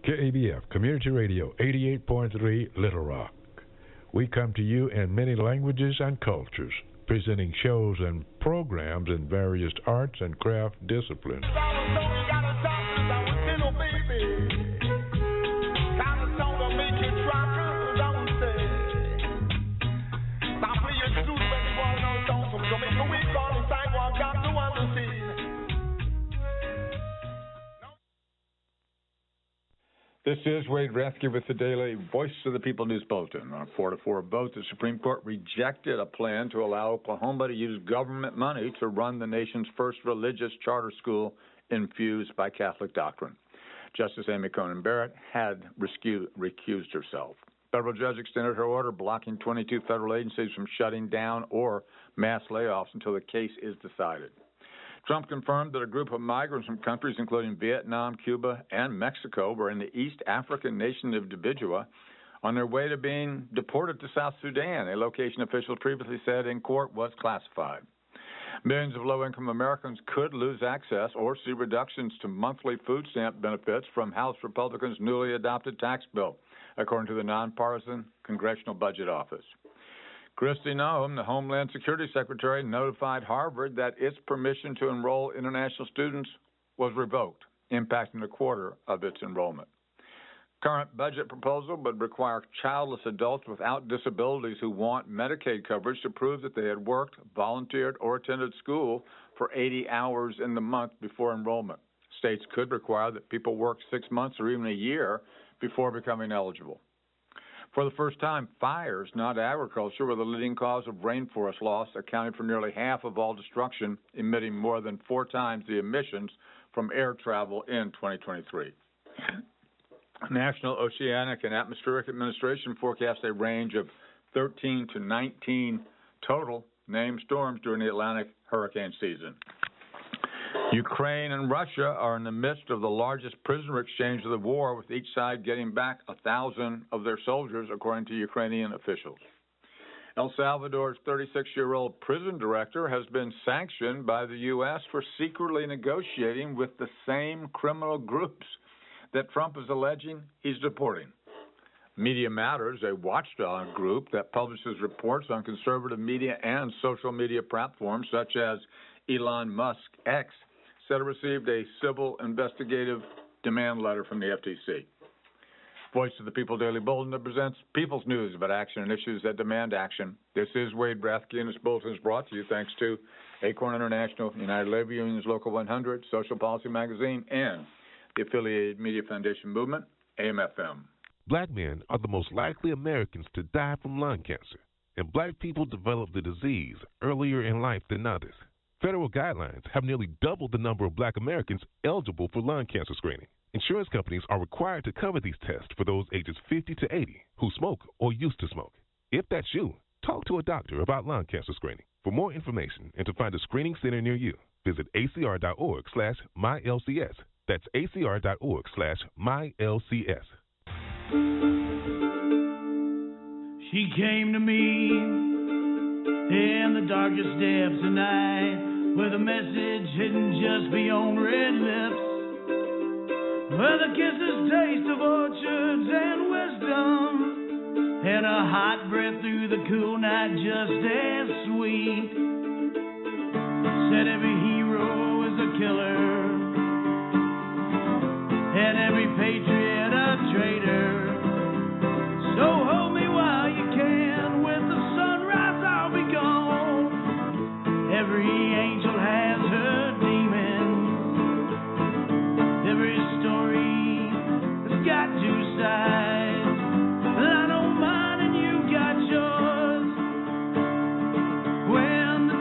KABF Community Radio 88.3 Little Rock. We come to you in many languages and cultures, presenting shows and programs in various arts and craft disciplines. This is Wade Rathke with the Daily Voice of the People News Bulletin. On a 4-4 vote, the Supreme Court rejected a plan to allow Oklahoma to use government money to run the nation's first religious charter school infused by Catholic doctrine. Justice Amy Coney Barrett had recused herself. Federal judge extended her order blocking 22 federal agencies from shutting down or mass layoffs until the case is decided. Trump confirmed that a group of migrants from countries including Vietnam, Cuba, and Mexico were in the East African nation of Dibijua on their way to being deported to South Sudan, a location officials previously said in court was classified. Millions of low-income Americans could lose access or see reductions to monthly food stamp benefits from House Republicans' newly adopted tax bill, according to the nonpartisan Congressional Budget Office. Kristi Noem, the Homeland Security Secretary, notified Harvard that its permission to enroll international students was revoked, impacting a quarter of its enrollment. Current budget proposal would require childless adults without disabilities who want Medicaid coverage to prove that they had worked, volunteered, or attended school for 80 hours in the month before enrollment. States could require that people work 6 months or even a year before becoming eligible. For the first time, fires, not agriculture, were the leading cause of rainforest loss, accounting for nearly half of all destruction, emitting more than 4 times the emissions from air travel in 2023. National Oceanic and Atmospheric Administration forecasts a range of 13 to 19 total named storms during the Atlantic hurricane season. Ukraine and Russia are in the midst of the largest prisoner exchange of the war, with each side getting back 1,000 of their soldiers, according to Ukrainian officials. El Salvador's 36-year-old prison director has been sanctioned by the U.S. for secretly negotiating with the same criminal groups that Trump is alleging he's deporting. Media Matters, a watchdog group that publishes reports on conservative media and social media platforms such as Elon Musk X, said it received a civil investigative demand letter from the FTC. Voice of the People Daily Bulletin that presents people's news about action and issues that demand action. This is Wade Rathke, and this bulletin is brought to you thanks to Acorn International, United Labor Union's Local 100, Social Policy Magazine, and the affiliated Media Foundation Movement, AM/FM. Black men are the most likely Americans to die from lung cancer, and black people develop the disease earlier in life than others. Federal guidelines have nearly doubled the number of black Americans eligible for lung cancer screening. Insurance companies are required to cover these tests for those ages 50 to 80 who smoke or used to smoke. If that's you, talk to a doctor about lung cancer screening. For more information and to find a screening center near you, visit acr.org/mylcs. That's acr.org/mylcs. She came to me in the darkest depths of night, with a message hidden just beyond red lips, with a kiss's taste of orchards and wisdom, and a hot breath through the cool night just as sweet. Said every hero is a killer, and every patriot a traitor. So hold me while you can, with the sunrise I'll be gone. Every angel has her demons, every story has got 2 sides. I know mine and you got yours. When the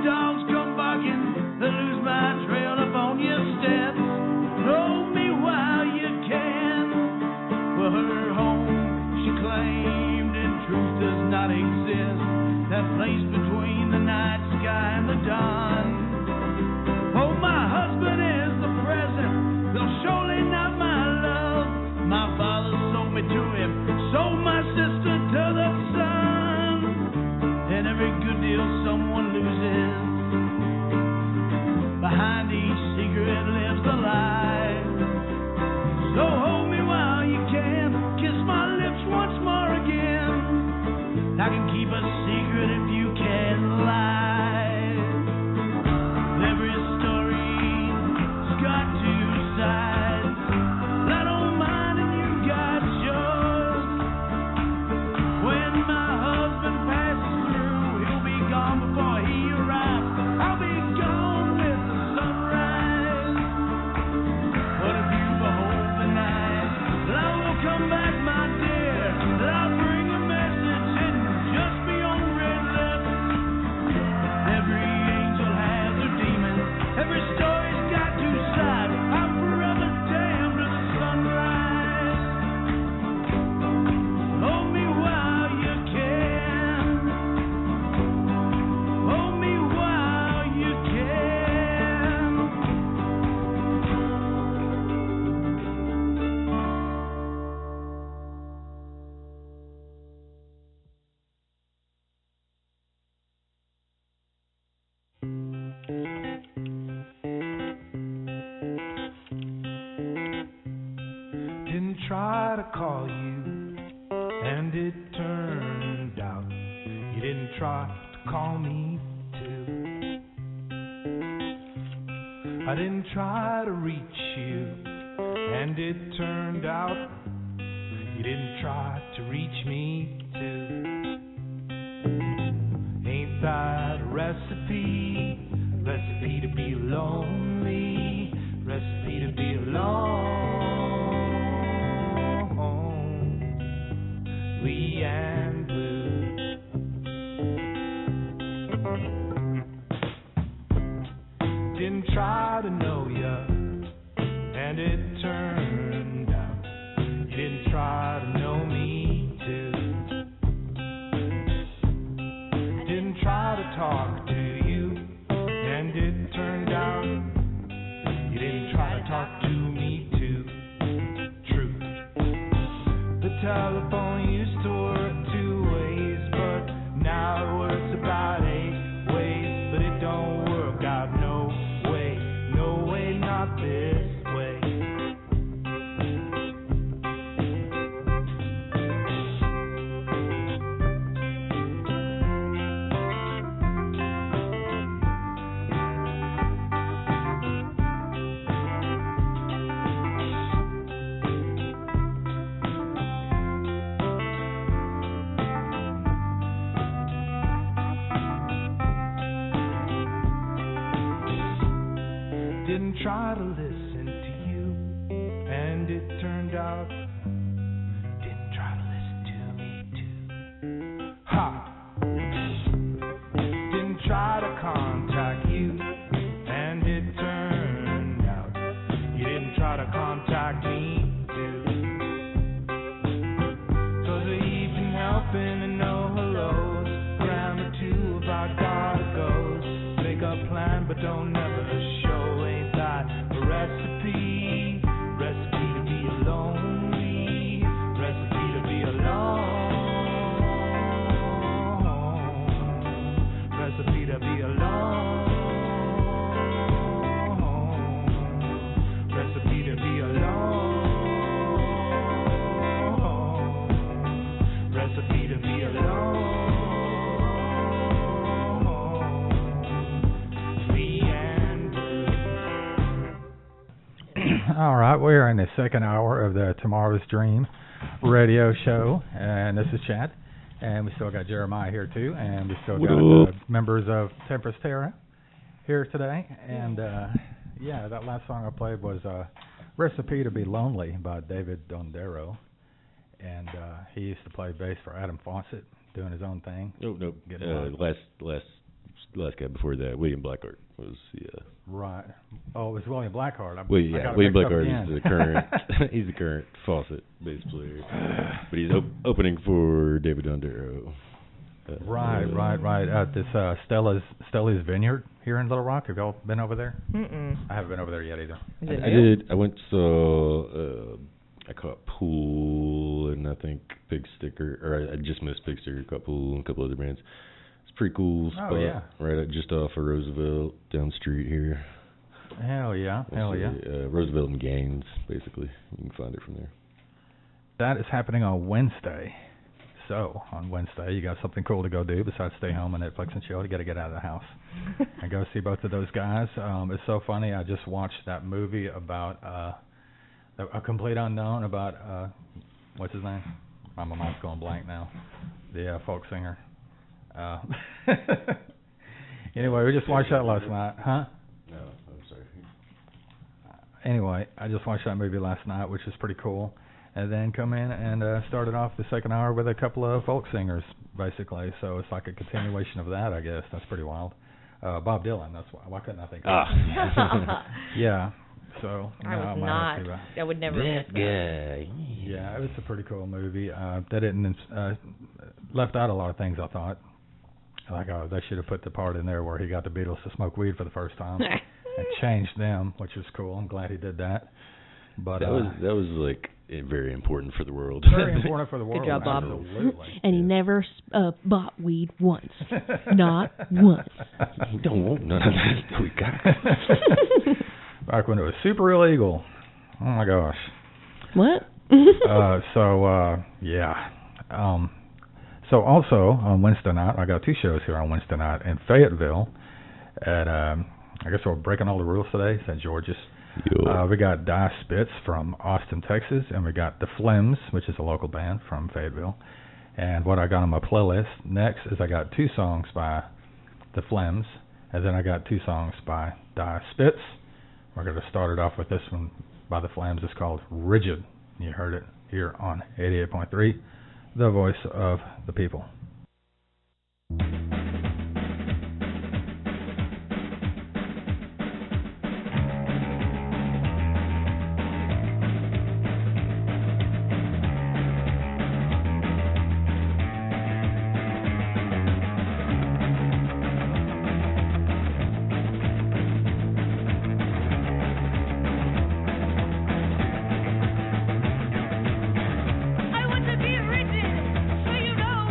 to call you, and it turned out you didn't try to call me too. I didn't try to reach you, and it turned out you didn't try to reach me too. Ain't that a recipe? Recipe to be lonely, recipe to be lonely and blue. Didn't try to know ya, and it turned out you didn't try to know me too. Didn't try to talk to you, and it turned out you didn't try to talk to me too. Truth. The telephone used to work 2 ways, but now it works about 8 ways. But it don't work out no way, not this way. Didn't try to listen to you, and it turned out didn't try to listen to me too. Ha! Didn't try to contact you, and it turned out you didn't try to contact me too. So the evening helping and no hellos, grammar too about gotta goes. Make a plan but don't never show. Ain't that a recipe? Recipe to be lonely, recipe to be alone, recipe to be alone, recipe to be alone, recipe to be alone. All right, we're in the second hour of the Tomorrow's Dream radio show, and this is Chad, and we still got Jeremiah here too, and we still got members of Tempus Terra here today, and yeah, that last song I played was Recipe to be Lonely by David Dondero, and he used to play bass for Adam Fawcett, doing his own thing. No. Last guy before that, William Blackheart was Right. Oh, it was William Blackheart. William Blackheart is the current. He's the current Fawcett bass player, but he's opening for David Dondero. Right. This Stella's Vineyard here in Little Rock. Have y'all been over there? Mm-mm. I haven't been over there yet either. Is it I did. I went to. I caught Pool and I think Big Sticker, or I just missed Big Sticker. Caught Pool and a couple other bands. Pretty cool spot, right just off of Roosevelt, down the street here. Hell yeah. Roosevelt and Gaines, basically. You can find it from there. That is happening on Wednesday. So, on Wednesday, you got something cool to go do besides stay home and Netflix and chill. You got to get out of the house and go see both of those guys. It's so funny. I just watched that movie about A Complete Unknown about, what's his name? My mind's going blank now. The folk singer. Anyway, we just watched that last night, huh? No, I'm sorry. Anyway, I just watched that movie last night, which is pretty cool. And then come in and started off the second hour with a couple of folk singers, basically. So it's like a continuation of that, I guess. That's pretty wild. Bob Dylan, that's why couldn't I think of it? Yeah. So I would never. That guy. Yeah, it was a pretty cool movie. They didn't left out a lot of things, I thought. Like, they should have put the part in there where he got the Beatles to smoke weed for the first time and changed them, which was cool. I'm glad he did that. But that was like very important for the world. Very important for the world. Good job, Bob. Absolutely. And he never bought weed once. Not once. He don't want none of that. We got Back when it was super illegal. Oh my gosh. What? Yeah. So also on Wednesday night, I got 2 shows here on Wednesday night in Fayetteville. At I guess we're breaking all the rules today. St. George's. We got Die Spitz from Austin, Texas, and we got The Flims, which is a local band from Fayetteville. And what I got on my playlist next is I got 2 songs by The Flims, and then I got 2 songs by Die Spitz. We're going to start it off with this one by The Flims. It's called Rigid. You heard it here on 88.3, the voice of the people. I want to be rigid, so you know,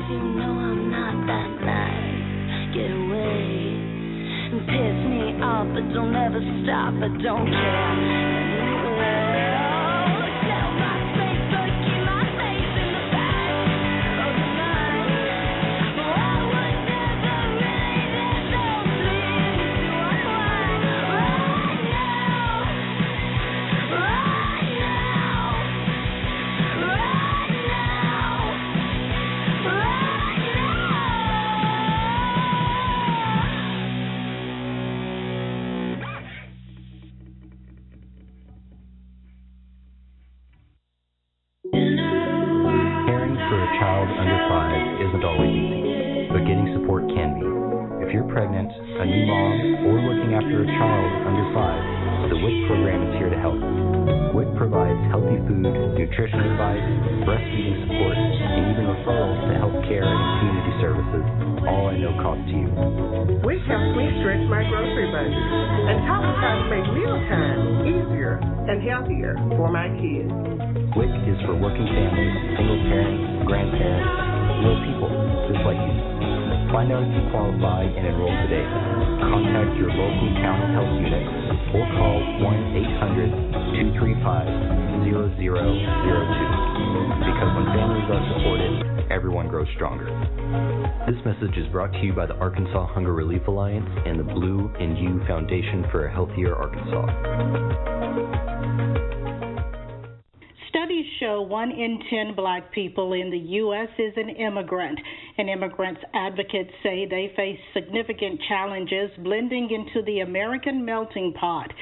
you know I'm not that nice. Get away and piss me off, but don't ever stop. I don't care. Caring for a child under 5 isn't always easy, but getting support can be. If you're pregnant, a new mom, or looking after a child under 5, the WIC program is here to help. WIC provides healthy food, nutrition advice, breastfeeding support, and even referrals to health care and community services, all at no cost to you. WIC helps me stretch my grocery budget and taught me how to make mealtime easier and healthier for my kids. WIC is for working families, single parents, grandparents, real people, just like you. Find out if you qualify and enroll today. Contact your local county health unit or call 1-800-235-0002. Because when families are supported, everyone grows stronger. This message is brought to you by the Arkansas Hunger Relief Alliance and the Blue and You Foundation for a Healthier Arkansas. Studies show 1 in 10 black people in the U.S. is an immigrant, and immigrants advocates say they face significant challenges blending into the American melting pot.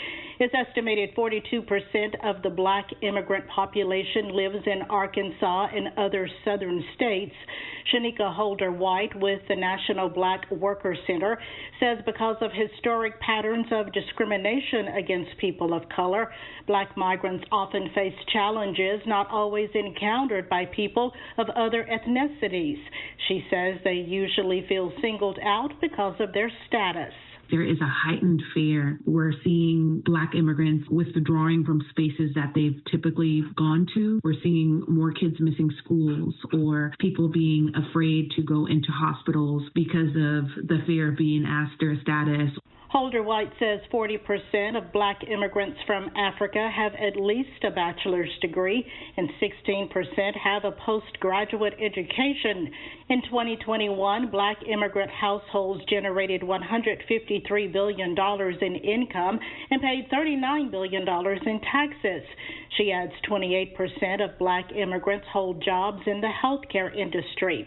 It's estimated 42% of the black immigrant population lives in Arkansas and other southern states. Shanika Holder-White with the National Black Worker Center says because of historic patterns of discrimination against people of color, black migrants often face challenges not always encountered by people of other ethnicities. She says they usually feel singled out because of their status. There is a heightened fear. We're seeing black immigrants withdrawing from spaces that they've typically gone to. We're seeing more kids missing schools or people being afraid to go into hospitals because of the fear of being asked their status. Holder-White says 40% of black immigrants from Africa have at least a bachelor's degree and 16% have a postgraduate education. In 2021, black immigrant households generated $153 billion in income and paid $39 billion in taxes. She adds 28% of black immigrants hold jobs in the healthcare industry.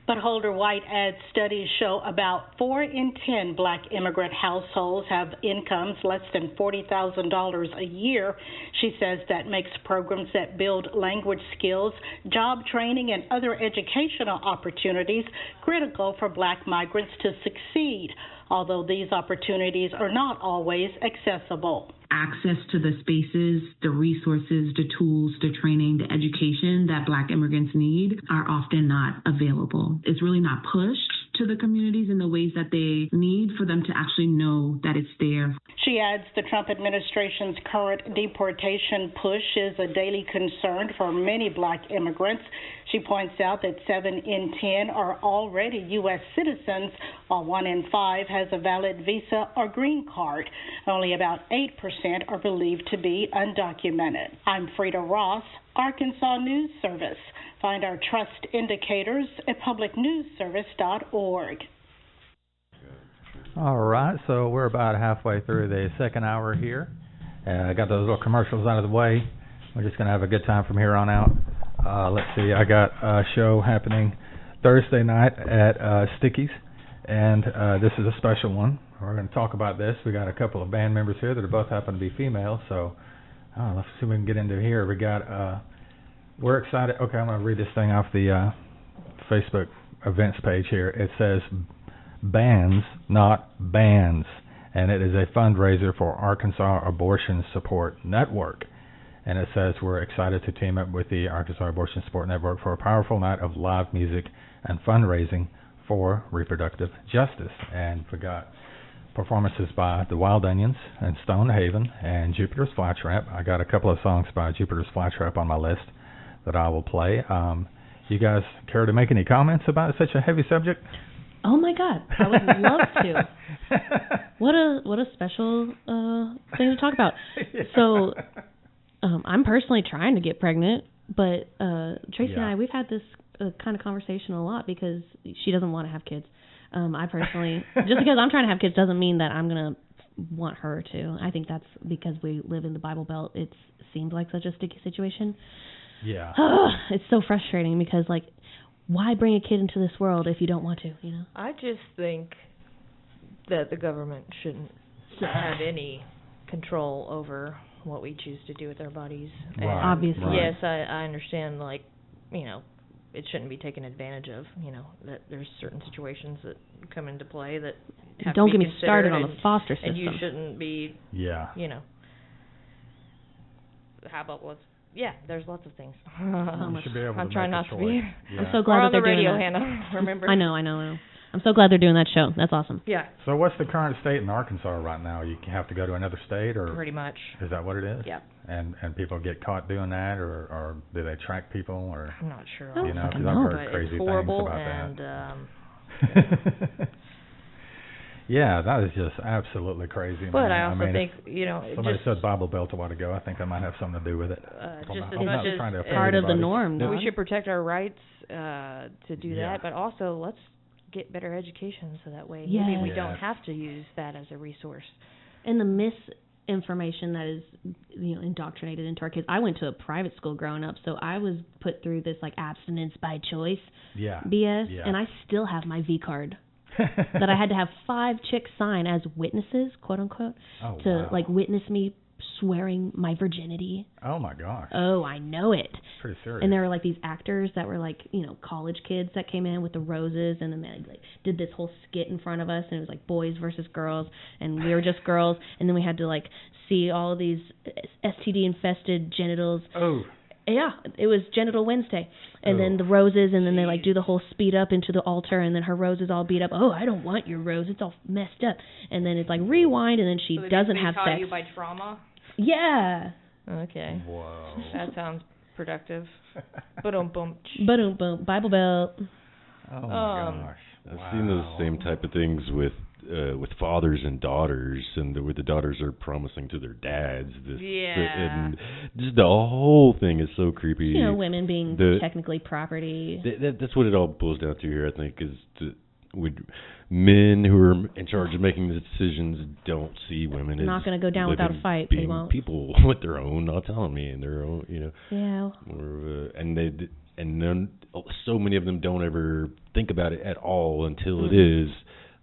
But Holder-White adds studies show about 4 in 10 black immigrant households have incomes less than $40,000 a year. She says that makes programs that build language skills, job training, and other educational opportunities critical for black migrants to succeed, although these opportunities are not always accessible. Access to the spaces, the resources, the tools, the training, the education that black immigrants need are often not available. It's really not pushed to the communities in the ways that they need for them to actually know that it's there. She adds the Trump administration's current deportation push is a daily concern for many black immigrants. She points out that 7 in 10 are already U.S. citizens, while 1 in 5 has a valid visa or green card. Only about 8% are believed to be undocumented. I'm Frida Ross, Arkansas News Service. Find our trust indicators at publicnewsservice.org. All right, so we're about halfway through the second hour here. I got those little commercials out of the way. We're just going to have a good time from here on out. Let's see, I got a show happening Thursday night at Sticky's, and this is a special one. We're going to talk about this. We got a couple of band members here that are both happen to be female, so let's see what we can get into here. We got, we're excited. Okay, I'm going to read this thing off the Facebook events page here. It says bands, not bands, and it is a fundraiser for Arkansas Abortion Support Network. And it says we're excited to team up with the Arkansas Abortion Support Network for a powerful night of live music and fundraising for reproductive justice. And we got performances by the Wild Onions and Stonehaven and Jupiter's Flytrap. I got a couple of songs by Jupiter's Flytrap on my list that I will play. You guys care to make any comments about such a heavy subject? Oh my God, I would love to. What a special thing to talk about. Yeah. So, I'm personally trying to get pregnant, but Tracy and I, we've had this kind of conversation a lot because she doesn't want to have kids. I personally, just because I'm trying to have kids doesn't mean that I'm gonna want her to. I think that's because we live in the Bible Belt. It seems like such a sticky situation. Yeah. It's so frustrating because, like, why bring a kid into this world if you don't want to, you know? I just think that the government shouldn't have any control over what we choose to do with our bodies. Right, And obviously. right. yes, I understand, like, you know, it shouldn't be taken advantage of, you know, that there's certain situations that come into play that have Don't to be get me started on the considered, foster system. and you shouldn't be, you know, how about there's lots of things. You should be able to I'm trying make a not to choice. be. Yeah. I'm so glad We're that on they're the radio, doing that. Hannah, remember? I know. I'm so glad they're doing that show. That's awesome. Yeah. So what's the current state in Arkansas right now? You have to go to another state, or Pretty much. is that what it is? Yeah. And people get caught doing that, or do they track people, or I'm not sure. you know, because know. I've heard But crazy it's horrible things about and, that. Yeah, that is just absolutely crazy. But man. I also mean, think, you know, if somebody just, said Bible Belt a while ago, I think that might have something to do with it. Just I'm as not much trying to as offend part of the anybody. norm. we Don. should protect our rights to do Yeah. that, but also let's get better education so that way Yes. maybe we Yes. don't have to use that as a resource. And the misinformation that is, you know, indoctrinated into our kids. I went to a private school growing up, so I was put through this like abstinence by choice BS, Yeah. and I still have my V card that I had to have 5 chicks sign as witnesses, quote unquote, to like witness me swearing my virginity. Oh my gosh. Oh, I know it. Pretty serious. And there were like these actors that were like, you know, college kids that came in with the roses, and then they like did this whole skit in front of us, and it was like boys versus girls, and we were just girls, and then we had to like see all of these STD infested genitals. Oh. Yeah, it was Genital Wednesday. And then the roses, and then they like do the whole speed up into the altar, and then her rose is all beat up. Oh, I don't want your rose. It's all messed up. And then it's like rewind, and then she So doesn't they have taught sex. you by trauma? Yeah. Okay. Whoa. That sounds productive. Ba-dum-bum. Boom. Bible Belt. Oh my gosh. I've seen those same type of things with fathers and daughters, and where the daughters are promising to their dads and just the whole thing is so creepy. You know, women being technically property. That's what it all boils down to here, I think, is men who are in charge of making the decisions don't see women as not going to go down without a fight. Being they won't. people with their own autonomy and their own, you know. Yeah. And then so many of them don't ever think about it at all until it is,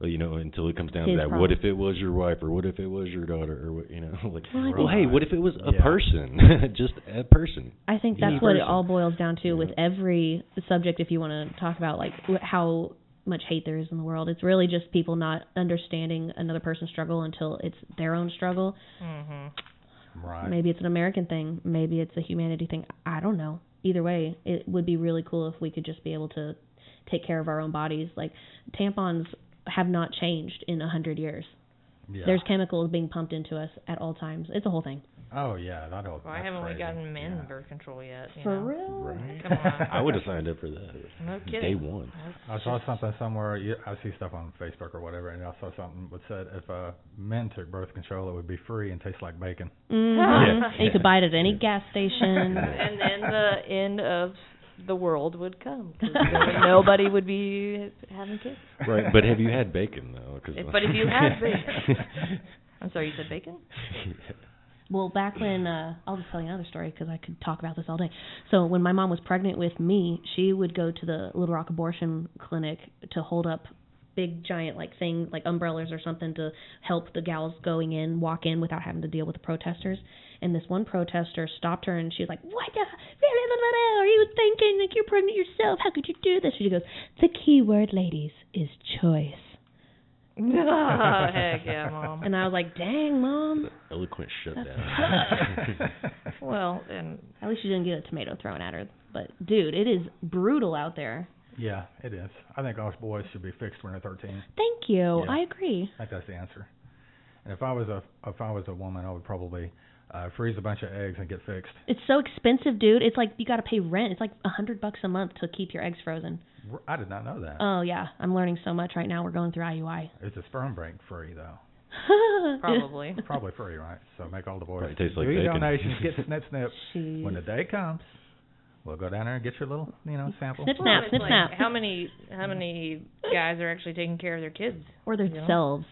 you know, until it comes down to that. Problem. What if it was your wife, or what if it was your daughter, or what, you know, like, Well, hey, what if it was a person, just a person? I think that's what it all boils down to with every subject. If you want to talk about like how much hate there is in the world, it's really just people not understanding another person's struggle until it's their own struggle. Mm-hmm. Right. Maybe it's an American thing. Maybe it's a humanity thing. I don't know. Either way, it would be really cool if we could just be able to take care of our own bodies. Like, tampons have not changed in 100 years. Yeah. There's chemicals being pumped into us at all times. It's a whole thing. Oh yeah, Well, I haven't really gotten men birth control yet. You For know? real? Right. Come on. I would have signed up for that. No kidding. Day one. I saw something somewhere. I see stuff on Facebook or whatever, and I saw something that said if men took birth control, it would be free and taste like bacon. Mm-hmm. And you could buy it at any gas station. And then the end of the world would come. 'Cause nobody would be having kids. Right, but have you had bacon though? But if you had bacon, I'm sorry, you said bacon? Well, back when, I'll just tell you another story because I could talk about this all day. So when my mom was pregnant with me, she would go to the Little Rock abortion clinic to hold up big giant like thing, like umbrellas or something, to help the gals walk in without having to deal with the protesters. And this one protester stopped her and she was like, "What are you thinking? Like, you're pregnant yourself. How could you do this?" She goes, "The key word, ladies, is choice." Oh, heck yeah, Mom. And I was like, "Dang, Mom." Eloquent shutdown. Well, and at least she didn't get a tomato thrown at her. But dude, it is brutal out there. Yeah, it is. I think all boys should be fixed when they're 13. Thank you. Yeah. I agree. I think that's the answer. And if I was a woman, I would probably freeze a bunch of eggs and get fixed. It's so expensive, dude. It's like you got to pay rent. It's like $100 a month to keep your eggs frozen. I did not know that. Oh yeah, I'm learning so much right now. We're going through IUI. It's a sperm break free though. Probably. Probably free, right? So make all the boys tastes like do your bacon. donations, get snip snip. When the day comes, we'll go down there and get your little, sample. Snip snap, snip snap. How many guys are actually taking care of their kids or themselves?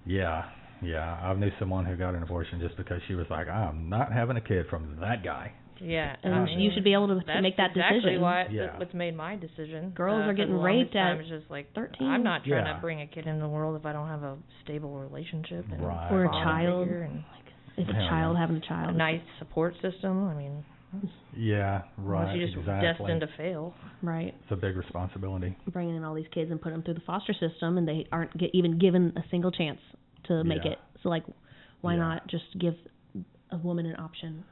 Yeah. I knew someone who got an abortion just because she was like, I'm not having a kid from that guy. Yeah, and you should be able to make that decision. That's exactly what's made my decision. Girls are getting raped at it's just like 13. I'm not trying to bring a kid into the world if I don't have a stable relationship and or a child. If a child having a child, a nice support system. I mean, right. Unless you're just destined to fail. Right. It's a big responsibility. Bringing in all these kids and putting them through the foster system, and they aren't even given a single chance to make it. So why not just give a woman an option?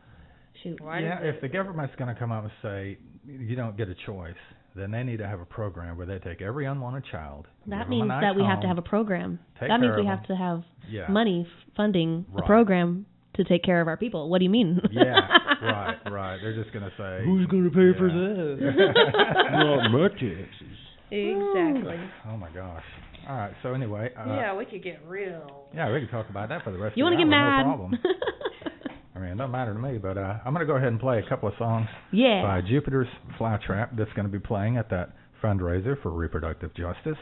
Shoot. If the government's going to come up and say you don't get a choice, then they need to have a program where they take every unwanted child. That means that we have to have a program. That means we have to have money funding a program to take care of our people. What do you mean? Right. They're just going to say, who's going to pay for that? Not my taxes. Exactly. Oh my gosh. All right. So anyway. We could get real. Yeah, we could talk about that for the rest you of the hour. You want to get mad? No problem. I mean, it doesn't matter to me, but I'm going to go ahead and play a couple of songs by Jupiter's Flytrap that's going to be playing at that fundraiser for reproductive justice.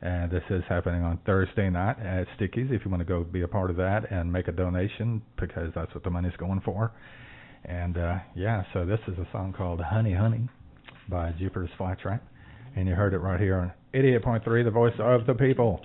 And this is happening on Thursday night at Sticky's if you want to go be a part of that and make a donation because that's what the money's going for. And, so this is a song called Honey Honey by Jupiter's Flytrap. And you heard it right here on 88.3, the voice of the people.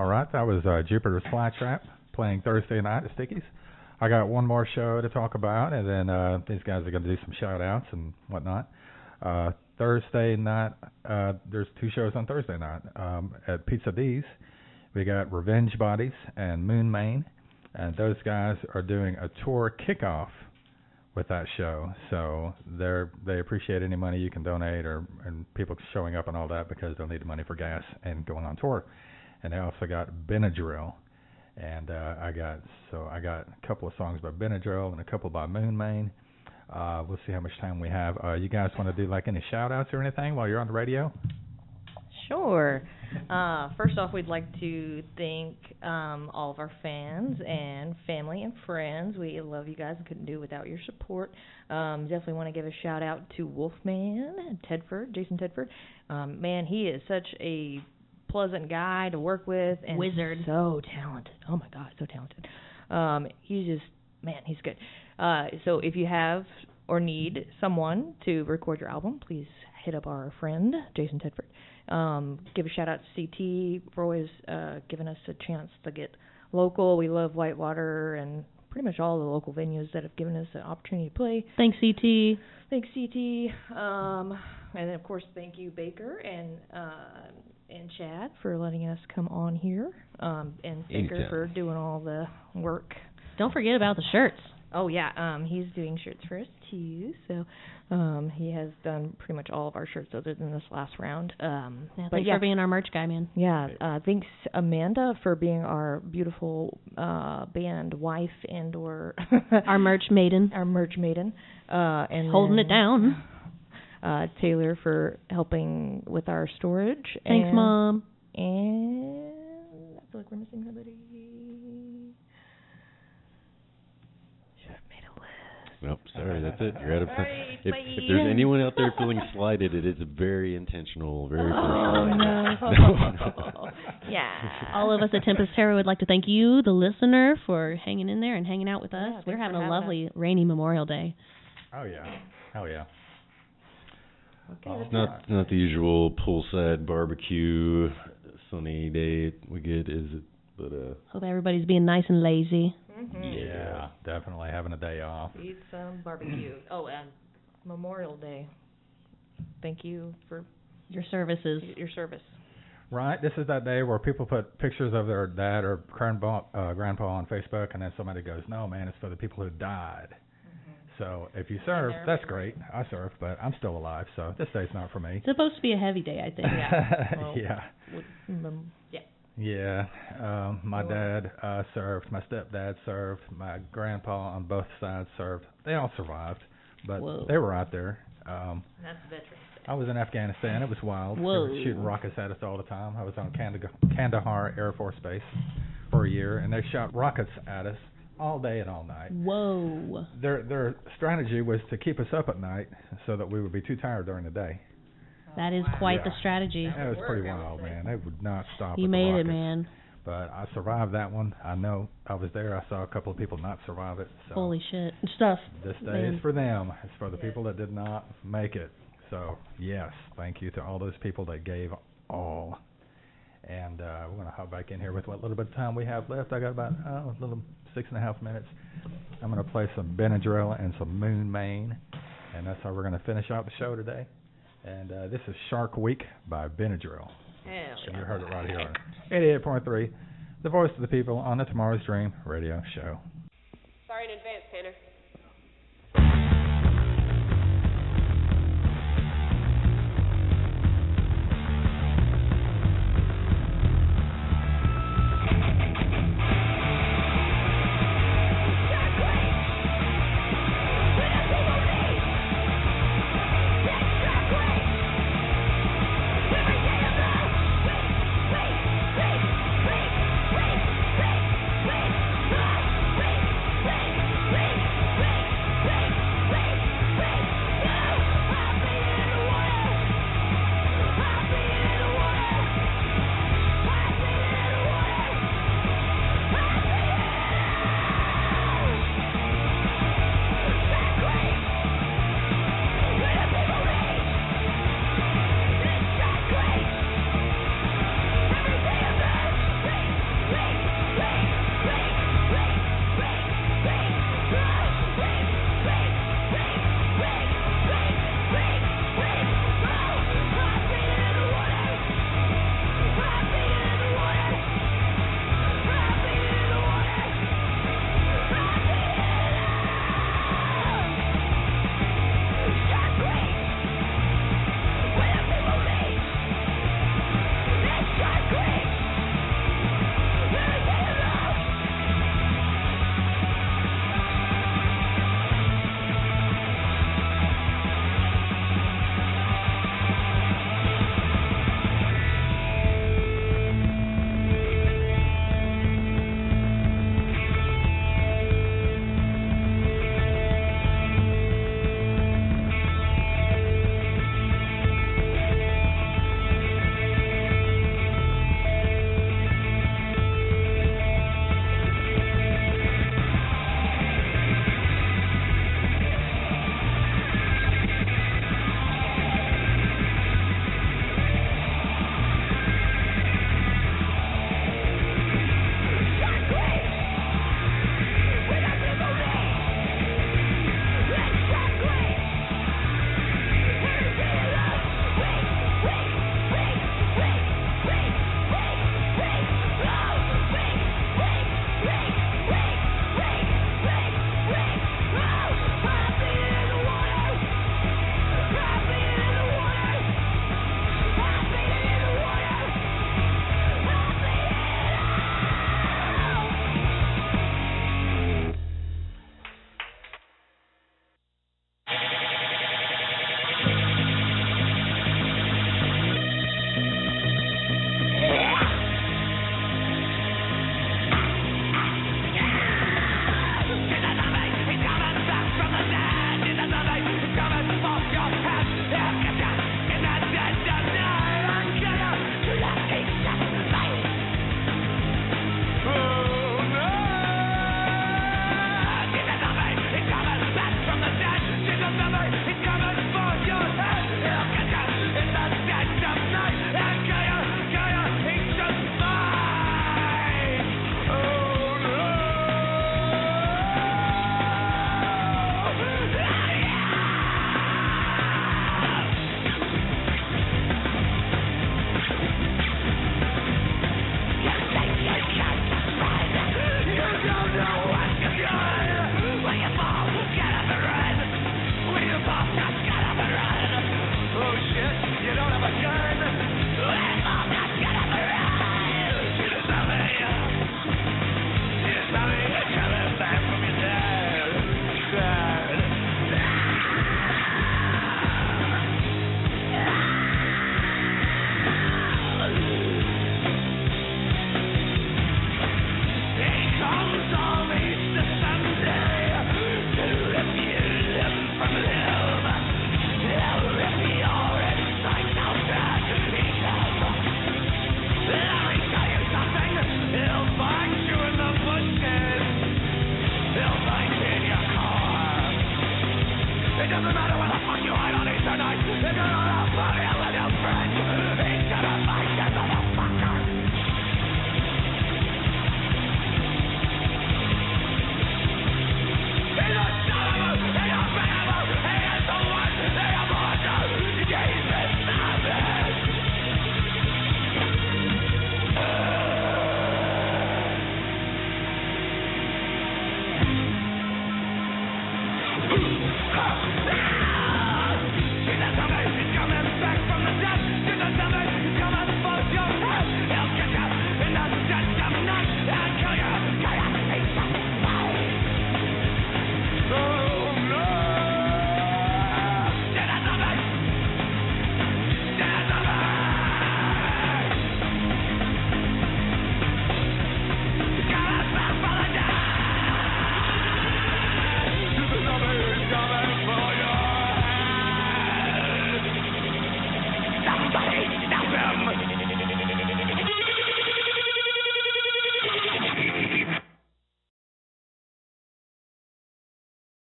All right, that was Jupiter's Flytrap playing Thursday night at Sticky's. I got one more show to talk about, and then these guys are going to do some shout-outs and whatnot. Thursday night, there's 2 shows on Thursday night at Pizza D's. We got Revenge Bodies and Moon Main, and those guys are doing a tour kickoff with that show. So they appreciate any money you can donate and people showing up and all that because they'll need the money for gas and going on tour. And they also got Benadryl, and I got a couple of songs by Benadryl and a couple by Moon Main. We'll see how much time we have. You guys want to do like any shout outs or anything while you're on the radio? Sure. First off, we'd like to thank all of our fans and family and friends. We love you guys and couldn't do it without your support. Definitely want to give a shout out to Wolfman Tedford, Jason Tedford. Man, he is such a pleasant guy to work with and wizard. So talented. Oh my God, so talented. He's just, man, he's good. So if you have or need someone to record your album, please hit up our friend Jason Tedford. Give a shout out to CT for always giving us a chance to get local. We love Whitewater and pretty much all the local venues that have given us an opportunity to play. Thanks, CT. Thanks, CT. And then of course thank you Baker and Chad for letting us come on here. And Baker for doing all the work. Don't forget about the shirts. Oh yeah, he's doing shirts for us too. So he has done pretty much all of our shirts other than this last round. Thanks for being our merch guy, man. Yeah, thanks Amanda for being our beautiful band wife and or our merch maiden. Our merch maiden. And holding it down. Taylor for helping with our storage. Thanks, Mom. And I feel like we're missing somebody. Nope, sorry, that's it. You're out of time. Right, if there's anyone out there feeling slighted, it is very intentional, very personal. No. Yeah. All of us at Tempus Terra would like to thank you, the listener, for hanging in there and hanging out with us. Yeah, we're having a lovely rainy Memorial Day. Oh yeah, hell yeah. Okay, it's not the usual poolside barbecue sunny day we get, is it? But hope everybody's being nice and lazy. Mm-hmm. Yeah, definitely having a day off. Eat some barbecue. Oh, and Memorial Day. Thank you for your services. Your service. Right. This is that day where people put pictures of their dad or grandpa on Facebook, and then somebody goes, "No, man, it's for the people who died." Mm-hmm. So if you serve, that's great. I serve, but I'm still alive, so this day's not for me. It's supposed to be a heavy day, I think. Yeah. Well, yeah. Yeah. Yeah, my dad served, my stepdad served, my grandpa on both sides served. They all survived, but they were out there. That's Veterans Day. I was in Afghanistan. It was wild. Whoa. They were shooting rockets at us all the time. I was on Kandahar Air Force Base for a year, and they shot rockets at us all day and all night. Whoa. Their strategy was to keep us up at night so that we would be too tired during the day. That is quite the strategy. That was pretty wild, man. They would not stop. You made it, man. But I survived that one. I know I was there. I saw a couple of people not survive it. So holy shit. Stuff. This day is for them. It's for the people that did not make it. So, yes, thank you to all those people that gave all. And we're going to hop back in here with what little bit of time we have left. I got about a little 6.5 minutes. I'm going to play some Benadryl and some Moon Main. And that's how we're going to finish out the show today. And this is Shark Week by Benadryl. And you heard it right here on 88.3, the voice of the people on the Tomorrow's Dream radio show. Sorry in advance, Tanner.